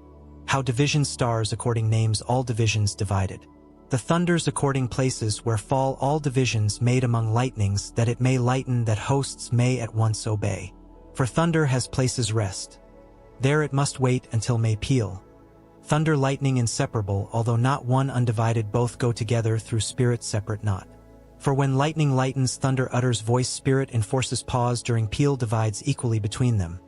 How divisions stars according names all divisions divided. The thunders according places where fall all divisions made among lightnings that it may lighten that hosts may at once obey. For thunder has places rest. There it must wait until may peal. Thunder lightning inseparable although not one undivided both go together through spirit separate not. For when lightning lightens thunder utters voice spirit enforces pause during peal divides equally between them.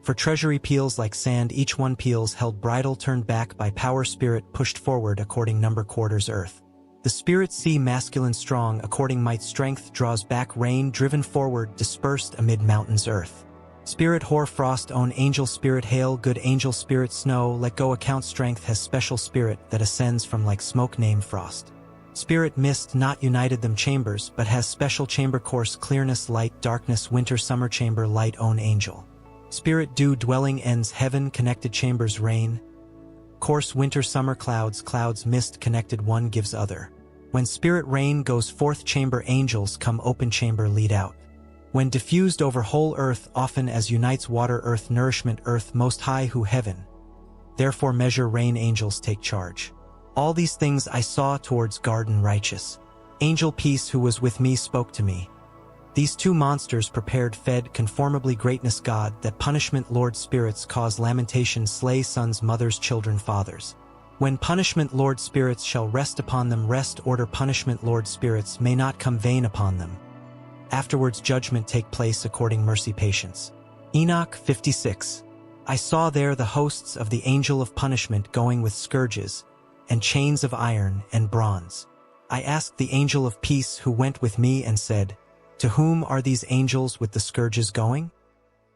For treasury peals like sand each one peals held bridle turned back by power spirit pushed forward according number quarters earth. The spirit sea masculine strong according might strength draws back rain driven forward dispersed amid mountains earth. Spirit hoar frost own angel spirit hail good angel spirit snow let go account strength has special spirit that ascends from like smoke name frost. Spirit mist not united them chambers but has special chamber course clearness light darkness winter summer chamber light own angel. Spirit dew dwelling ends heaven connected chambers rain. Course winter summer clouds mist connected one gives other. When spirit rain goes forth chamber angels come open chamber lead out. When diffused over whole earth often as unites water earth nourishment earth most high who heaven. Therefore measure rain angels take charge. All these things I saw towards garden righteous. Angel peace who was with me spoke to me. These 2 monsters prepared fed conformably greatness God that punishment Lord spirits cause lamentation slay sons mothers children fathers. When punishment Lord spirits shall rest upon them rest order punishment Lord spirits may not come vain upon them. Afterwards judgment take place according mercy patience. Enoch 56. I saw there the hosts of the angel of punishment going with scourges, and chains of iron and bronze. I asked the angel of peace who went with me and said, to whom are these angels with the scourges going?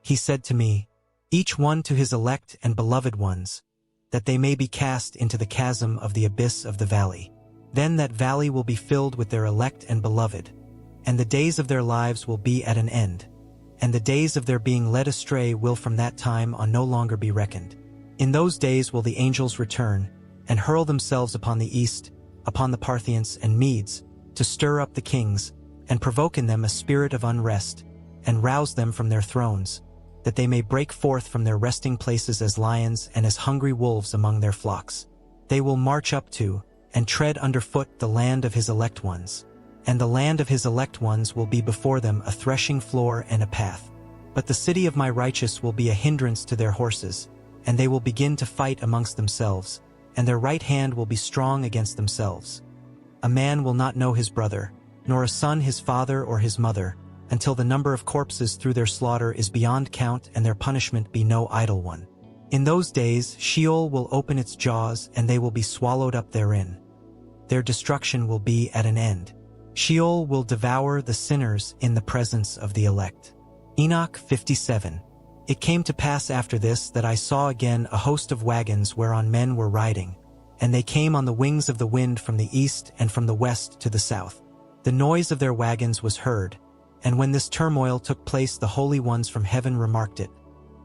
He said to me, each one to his elect and beloved ones, that they may be cast into the chasm of the abyss of the valley. Then that valley will be filled with their elect and beloved, and the days of their lives will be at an end, and the days of their being led astray will from that time on no longer be reckoned. In those days will the angels return, and hurl themselves upon the east, upon the Parthians and Medes, to stir up the kings, and provoke in them a spirit of unrest, and rouse them from their thrones, that they may break forth from their resting places as lions and as hungry wolves among their flocks. They will march up to, and tread underfoot the land of his elect ones, and the land of his elect ones will be before them a threshing floor and a path. But the city of my righteous will be a hindrance to their horses, and they will begin to fight amongst themselves, and their right hand will be strong against themselves. A man will not know his brother, nor a son his father or his mother, until the number of corpses through their slaughter is beyond count and their punishment be no idle one. In those days Sheol will open its jaws and they will be swallowed up therein. Their destruction will be at an end. Sheol will devour the sinners in the presence of the elect. Enoch 57. It came to pass after this that I saw again a host of wagons whereon men were riding, and they came on the wings of the wind from the east and from the west to the south. The noise of their wagons was heard, and when this turmoil took place the holy ones from heaven remarked it,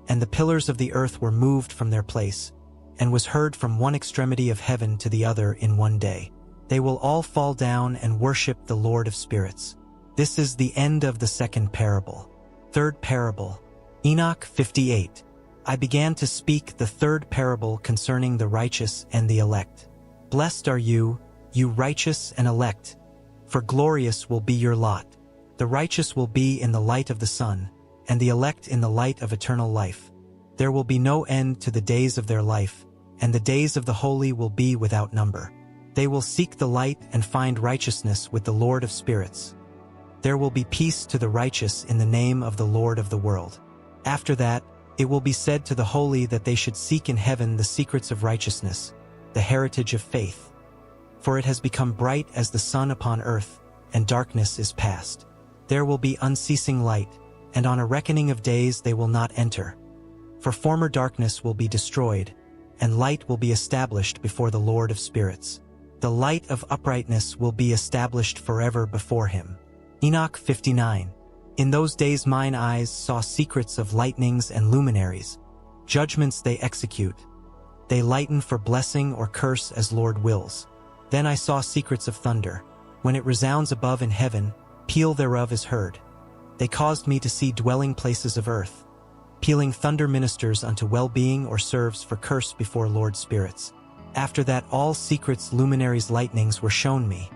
and the pillars of the earth were moved from their place, and was heard from one extremity of heaven to the other in one day. They will all fall down and worship the Lord of spirits. This is the end of the second parable. Third parable. Enoch 58. I began to speak the third parable concerning the righteous and the elect. Blessed are you, you righteous and elect, for glorious will be your lot. The righteous will be in the light of the sun, and the elect in the light of eternal life. There will be no end to the days of their life, and the days of the holy will be without number. They will seek the light and find righteousness with the Lord of spirits. There will be peace to the righteous in the name of the Lord of the world. After that, it will be said to the holy that they should seek in heaven the secrets of righteousness, the heritage of faith. For it has become bright as the sun upon earth, and darkness is past. There will be unceasing light, and on a reckoning of days they will not enter. For former darkness will be destroyed, and light will be established before the Lord of spirits. The light of uprightness will be established forever before him. Enoch 59. In those days mine eyes saw secrets of lightnings and luminaries. Judgments they execute. They lighten for blessing or curse as Lord wills. Then I saw secrets of thunder. When it resounds above in heaven, peal thereof is heard. They caused me to see dwelling places of earth. Pealing thunder ministers unto well-being or serves for curse before Lord spirits. After that all secrets luminaries lightnings were shown me.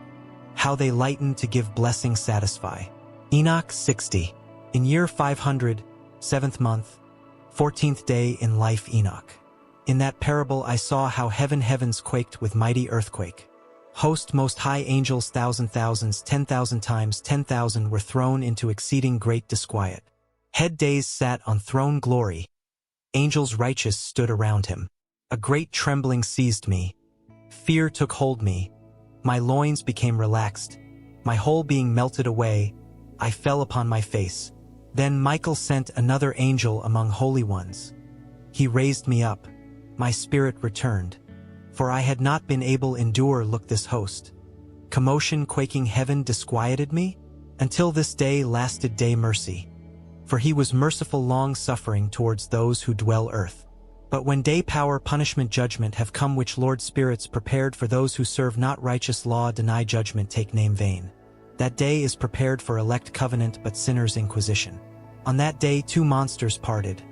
How they lighten to give blessing satisfy. Enoch 60. In year 500, 7th month, 14th day in life Enoch. In that parable I saw how heavens quaked with mighty earthquake. Host most high angels thousands 10,000 times 10,000 were thrown into exceeding great disquiet. Head days sat on throne glory. Angels righteous stood around him. A great trembling seized me. Fear took hold me. My loins became relaxed. My whole being melted away. I fell upon my face. Then Michael sent another angel among holy ones. He raised me up. My spirit returned. For I had not been able endure look this host. Commotion quaking heaven disquieted me. Until this day lasted day mercy. For he was merciful long-suffering towards those who dwell earth. But when day power punishment judgment have come which Lord spirits prepared for those who serve not righteous law deny judgment take name vain. That day is prepared for elect covenant but sinners inquisition. On that day 2 monsters parted.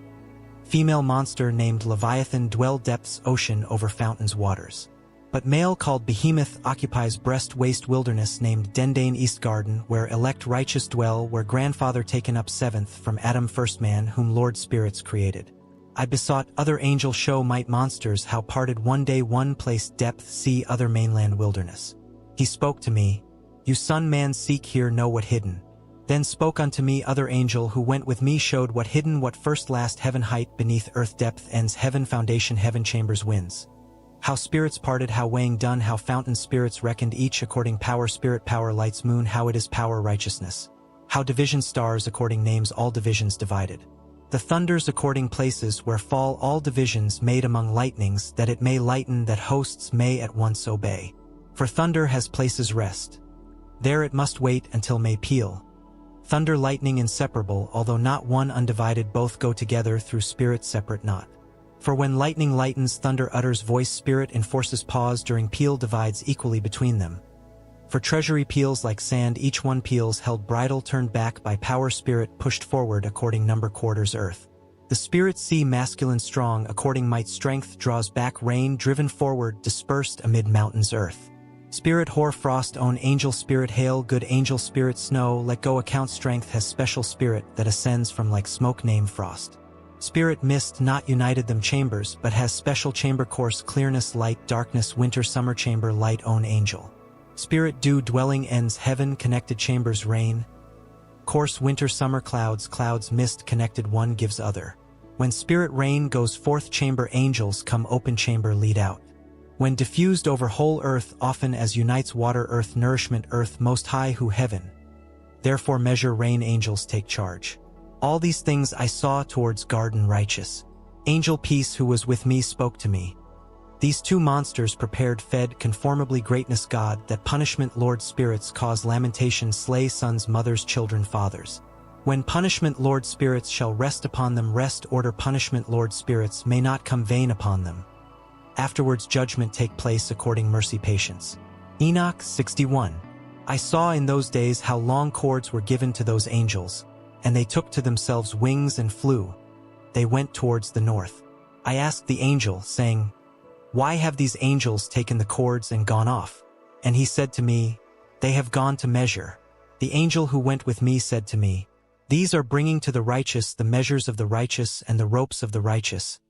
Female monster named Leviathan dwell depths ocean over fountains waters. But male called Behemoth occupies breast waste wilderness named Dendane East Garden where elect righteous dwell where grandfather taken up 7th from Adam first man whom Lord spirits created. I besought other angel show might monsters how parted one day one place depth sea other mainland wilderness. He spoke to me, you son man seek here know what hidden. Then spoke unto me other angel who went with me showed what hidden what first last heaven height beneath earth depth ends heaven foundation heaven chambers winds. How spirits parted how weighing done how fountain spirits reckoned each according power spirit power lights moon how it is power righteousness. How division stars according names all divisions divided. The thunders according places where fall all divisions made among lightnings that it may lighten that hosts may at once obey. For thunder has places rest. There it must wait until may peal. Thunder lightning inseparable although not one undivided both go together through spirit separate not. For when lightning lightens thunder utters voice spirit enforces pause during peal divides equally between them. For treasury peals like sand each one peals held bridle turned back by power spirit pushed forward according number quarters earth. The spirit sea masculine strong according might strength draws back rain driven forward dispersed amid mountains earth. Spirit hoar frost own angel spirit hail good angel spirit snow let go account strength has special spirit that ascends from like smoke name frost. Spirit mist not united them chambers but has special chamber course clearness light darkness winter summer chamber light own angel. Spirit dew dwelling ends heaven connected chambers rain. Course winter summer clouds mist connected one gives other. When spirit rain goes forth chamber angels come open chamber lead out. When diffused over whole earth often as unites water earth nourishment earth most high who heaven. Therefore measure rain angels take charge. All these things I saw towards garden righteous. Angel peace who was with me spoke to me. These 2 monsters prepared fed conformably greatness God that punishment Lord spirits cause lamentation slay sons mothers children fathers. When punishment Lord spirits shall rest upon them rest order punishment Lord spirits may not come vain upon them. Afterwards judgment take place according mercy patience. Enoch 61. I saw in those days how long cords were given to those angels, and they took to themselves wings and flew. they went towards the north. I asked the angel, saying, "Why have these angels taken the cords and gone off?" And he said to me, "They have gone to measure." The angel who went with me said to me, "These are bringing to the righteous the measures of the righteous and the ropes of the righteous,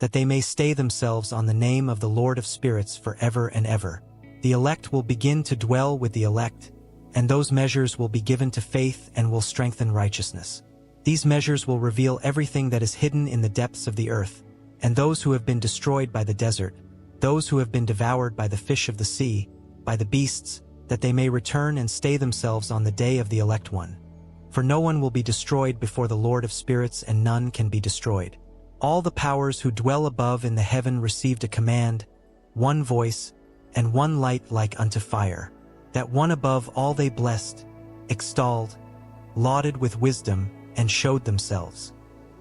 that they may stay themselves on the name of the Lord of spirits forever and ever. The elect will begin to dwell with the elect, and those measures will be given to faith and will strengthen righteousness. These measures will reveal everything that is hidden in the depths of the earth, and those who have been destroyed by the desert, those who have been devoured by the fish of the sea, by the beasts, that they may return and stay themselves on the day of the elect one. For no one will be destroyed before the Lord of spirits, and none can be destroyed. All the powers who dwell above in the heaven received a command, one voice, and one light like unto fire. That one above all they blessed, extolled, lauded with wisdom, and showed themselves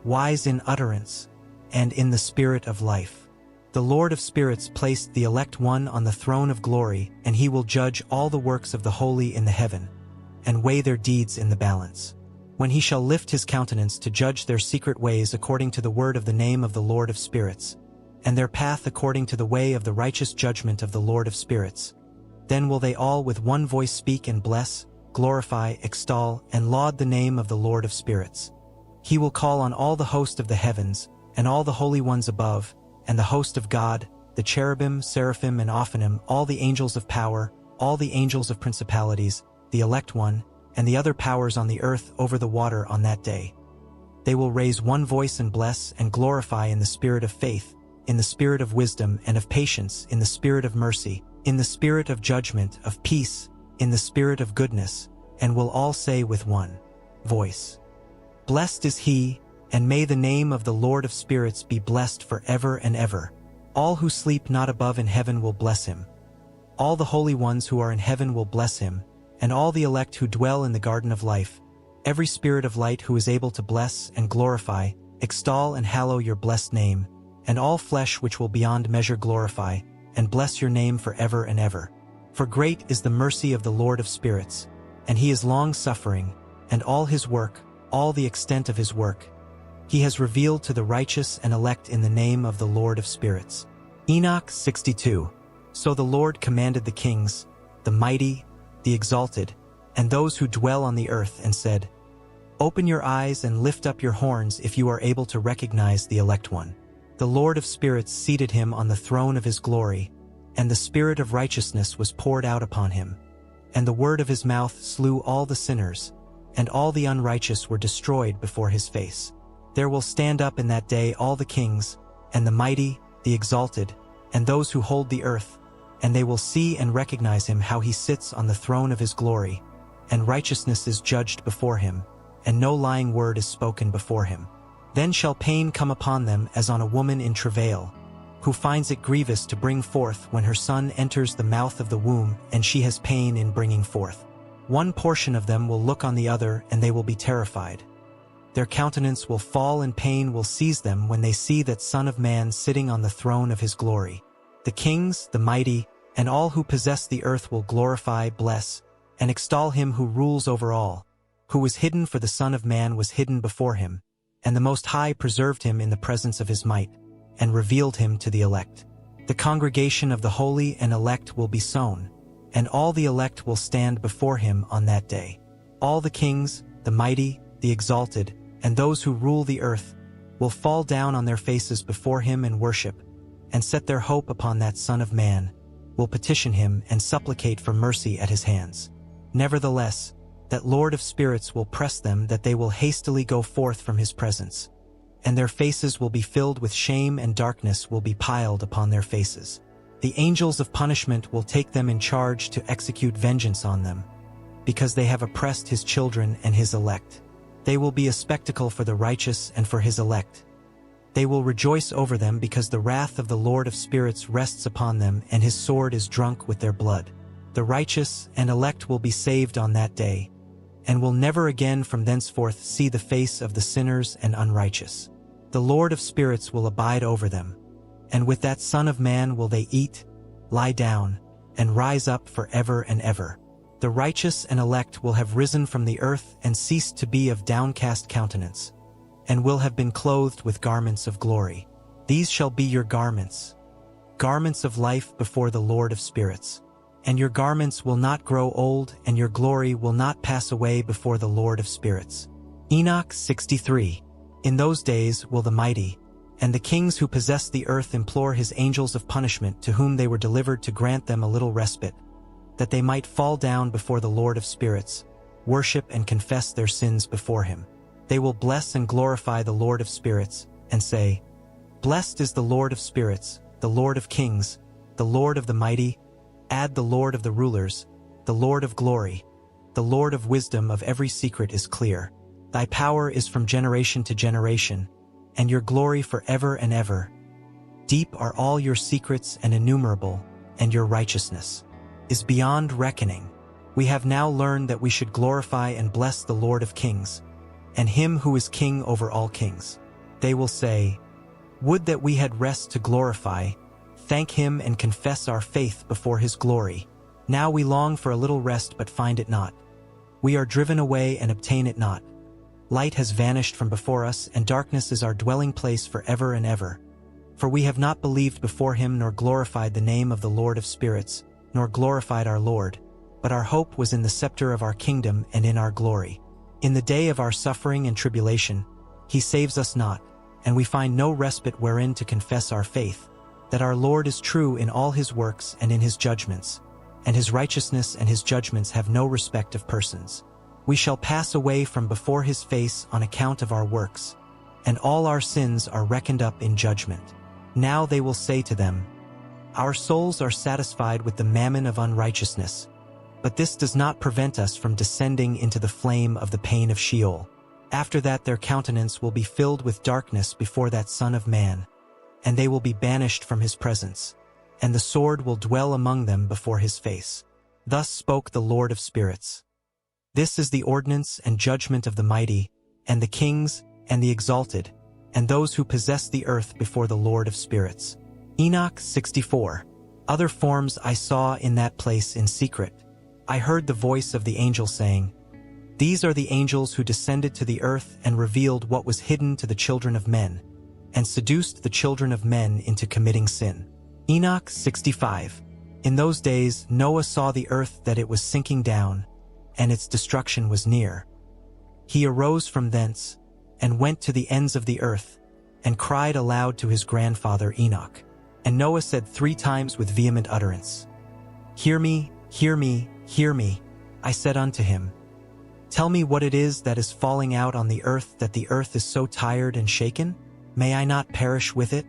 wise in utterance, and in the spirit of life. The Lord of spirits placed the elect one on the throne of glory, and he will judge all the works of the holy in the heaven, and weigh their deeds in the balance. When he shall lift his countenance to judge their secret ways according to the word of the name of the Lord of spirits, and their path according to the way of the righteous judgment of the Lord of spirits, then will they all with one voice speak and bless, glorify, extol, and laud the name of the Lord of spirits. He will call on all the host of the heavens, and all the holy ones above, and the host of God, the cherubim, seraphim, and Ophanim, all the angels of power, all the angels of principalities, the elect one, and the other powers on the earth over the water on that day. They will raise one voice and bless and glorify in the spirit of faith, in the spirit of wisdom and of patience, in the spirit of mercy, in the spirit of judgment, of peace, in the spirit of goodness, and will all say with one voice, "Blessed is he, and may the name of the Lord of spirits be blessed forever and ever. All who sleep not above in heaven will bless him. All the holy ones who are in heaven will bless him, and all the elect who dwell in the garden of life, every spirit of light who is able to bless and glorify, extol and hallow your blessed name, and all flesh which will beyond measure glorify, and bless your name forever and ever. For great is the mercy of the Lord of spirits, and he is long-suffering, and all his work, all the extent of his work, he has revealed to the righteous and elect in the name of the Lord of spirits." Enoch 62. So the Lord commanded the kings, the mighty, the exalted, and those who dwell on the earth, and said, "Open your eyes and lift up your horns if you are able to recognize the elect one. The Lord of spirits seated him on the throne of his glory, and the spirit of righteousness was poured out upon him. And the word of his mouth slew all the sinners, and all the unrighteous were destroyed before his face. There will stand up in that day all the kings, and the mighty, the exalted, and those who hold the earth, and they will see and recognize him how he sits on the throne of his glory, and righteousness is judged before him, and no lying word is spoken before him. Then shall pain come upon them as on a woman in travail, who finds it grievous to bring forth when her son enters the mouth of the womb, and she has pain in bringing forth. One portion of them will look on the other, and they will be terrified. Their countenance will fall, and pain will seize them when they see that Son of Man sitting on the throne of his glory. The kings, the mighty, and all who possess the earth will glorify, bless, and extol him who rules over all, who was hidden for the Son of Man was hidden before him, and the Most High preserved him in the presence of his might, and revealed him to the elect. The congregation of the holy and elect will be sown, and all the elect will stand before him on that day. All the kings, the mighty, the exalted, and those who rule the earth will fall down on their faces before him and worship, and set their hope upon that Son of Man, will petition him and supplicate for mercy at his hands. Nevertheless, that Lord of spirits will press them that they will hastily go forth from his presence, and their faces will be filled with shame, and darkness will be piled upon their faces. The angels of punishment will take them in charge to execute vengeance on them, because they have oppressed his children and his elect. They will be a spectacle for the righteous and for his elect. They will rejoice over them because the wrath of the Lord of spirits rests upon them, and his sword is drunk with their blood. The righteous and elect will be saved on that day, and will never again from thenceforth see the face of the sinners and unrighteous. The Lord of spirits will abide over them, and with that Son of Man will they eat, lie down, and rise up forever and ever. The righteous and elect will have risen from the earth and ceased to be of downcast countenance. and will have been clothed with garments of glory. These shall be your garments, garments of life before the Lord of spirits. And your garments will not grow old, and your glory will not pass away before the Lord of spirits. Enoch 63. In those days will the mighty and the kings who possess the earth implore his angels of punishment to whom they were delivered to grant them a little respite, that they might fall down before the Lord of spirits, worship and confess their sins before him. They will bless and glorify the Lord of spirits, and say, Blessed is the Lord of spirits, the Lord of kings, the Lord of the mighty, add the Lord of the rulers, the Lord of glory, the Lord of wisdom of every secret is clear. Thy power is from generation to generation, and your glory forever and ever. Deep are all your secrets and innumerable, and your righteousness is beyond reckoning. We have now learned that we should glorify and bless the Lord of kings, and him who is king over all kings. They will say, Would that we had rest to glorify, thank him and confess our faith before his glory. Now we long for a little rest but find it not. We are driven away and obtain it not. Light has vanished from before us, and darkness is our dwelling place forever and ever. For we have not believed before him nor glorified the name of the Lord of spirits, nor glorified our Lord, but our hope was in the scepter of our kingdom and in our glory. In the day of our suffering and tribulation, he saves us not, and we find no respite wherein to confess our faith, that our Lord is true in all his works and in his judgments, and his righteousness and his judgments have no respect of persons. We shall pass away from before his face on account of our works, and all our sins are reckoned up in judgment. Now they will say to them, Our souls are satisfied with the mammon of unrighteousness, but this does not prevent us from descending into the flame of the pain of Sheol. After that their countenance will be filled with darkness before that Son of Man, and they will be banished from his presence, and the sword will dwell among them before his face. Thus spoke the Lord of spirits. This is the ordinance and judgment of the mighty, and the kings, and the exalted, and those who possess the earth before the Lord of spirits. Enoch 64. Other forms I saw in that place in secret. I heard the voice of the angel saying, These are the angels who descended to the earth and revealed what was hidden to the children of men, and seduced the children of men into committing sin. Enoch 65. In those days Noah saw the earth that it was sinking down, and its destruction was near. He arose from thence, and went to the ends of the earth, and cried aloud to his grandfather Enoch. And Noah said 3 times with vehement utterance, Hear me, hear me, hear me. I said unto him, Tell me what it is that is falling out on the earth, that the earth is so tired and shaken? May I not perish with it?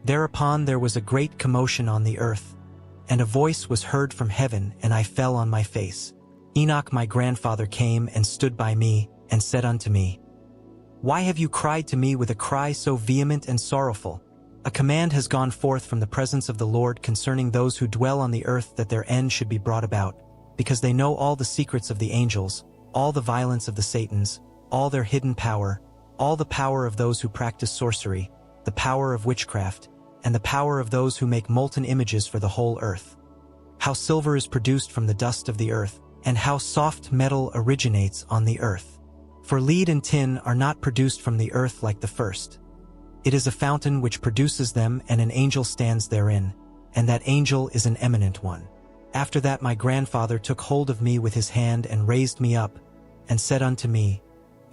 Thereupon there was a great commotion on the earth, and a voice was heard from heaven, and I fell on my face. Enoch my grandfather came and stood by me, and said unto me, Why have you cried to me with a cry so vehement and sorrowful? A command has gone forth from the presence of the Lord concerning those who dwell on the earth, that their end should be brought about, because they know all the secrets of the angels, all the violence of the Satans, all their hidden power, all the power of those who practice sorcery, the power of witchcraft, and the power of those who make molten images for the whole earth. How silver is produced from the dust of the earth, and how soft metal originates on the earth. For lead and tin are not produced from the earth like the first. It is a fountain which produces them, and an angel stands therein, and that angel is an eminent one. After that my grandfather took hold of me with his hand and raised me up, and said unto me,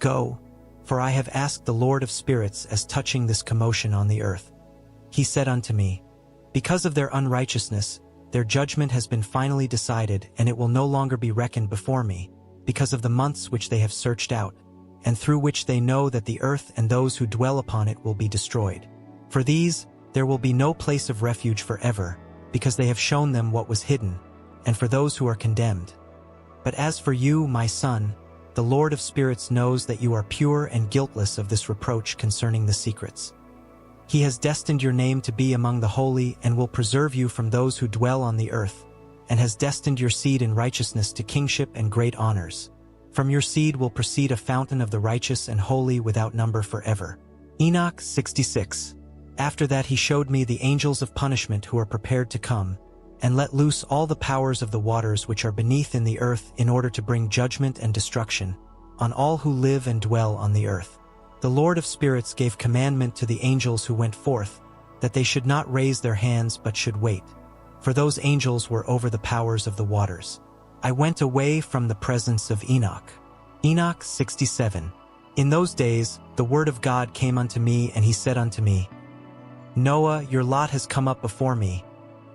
Go, for I have asked the Lord of spirits as touching this commotion on the earth. He said unto me, Because of their unrighteousness, their judgment has been finally decided, and it will no longer be reckoned before me, because of the months which they have searched out, and through which they know that the earth and those who dwell upon it will be destroyed. For these there will be no place of refuge forever, because they have shown them what was hidden, and for those who are condemned. But as for you, my son, the Lord of spirits knows that you are pure and guiltless of this reproach concerning the secrets. He has destined your name to be among the holy, and will preserve you from those who dwell on the earth, and has destined your seed in righteousness to kingship and great honors. From your seed will proceed a fountain of the righteous and holy without number forever. Enoch 66. After that he showed me the angels of punishment who are prepared to come, and let loose all the powers of the waters which are beneath in the earth, in order to bring judgment and destruction on all who live and dwell on the earth. The Lord of spirits gave commandment to the angels who went forth, that they should not raise their hands but should wait. For those angels were over the powers of the waters. I went away from the presence of Enoch. Enoch 67. In those days the word of God came unto me, and he said unto me, Noah, your lot has come up before me,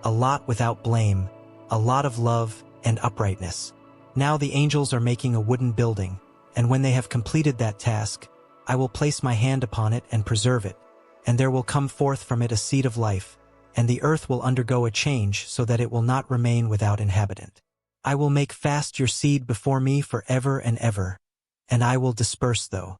a lot without blame, a lot of love and uprightness. Now the angels are making a wooden building, and when they have completed that task, I will place my hand upon it and preserve it, and there will come forth from it a seed of life, and the earth will undergo a change so that it will not remain without inhabitant. I will make fast your seed before me for ever and ever, and I will disperse though.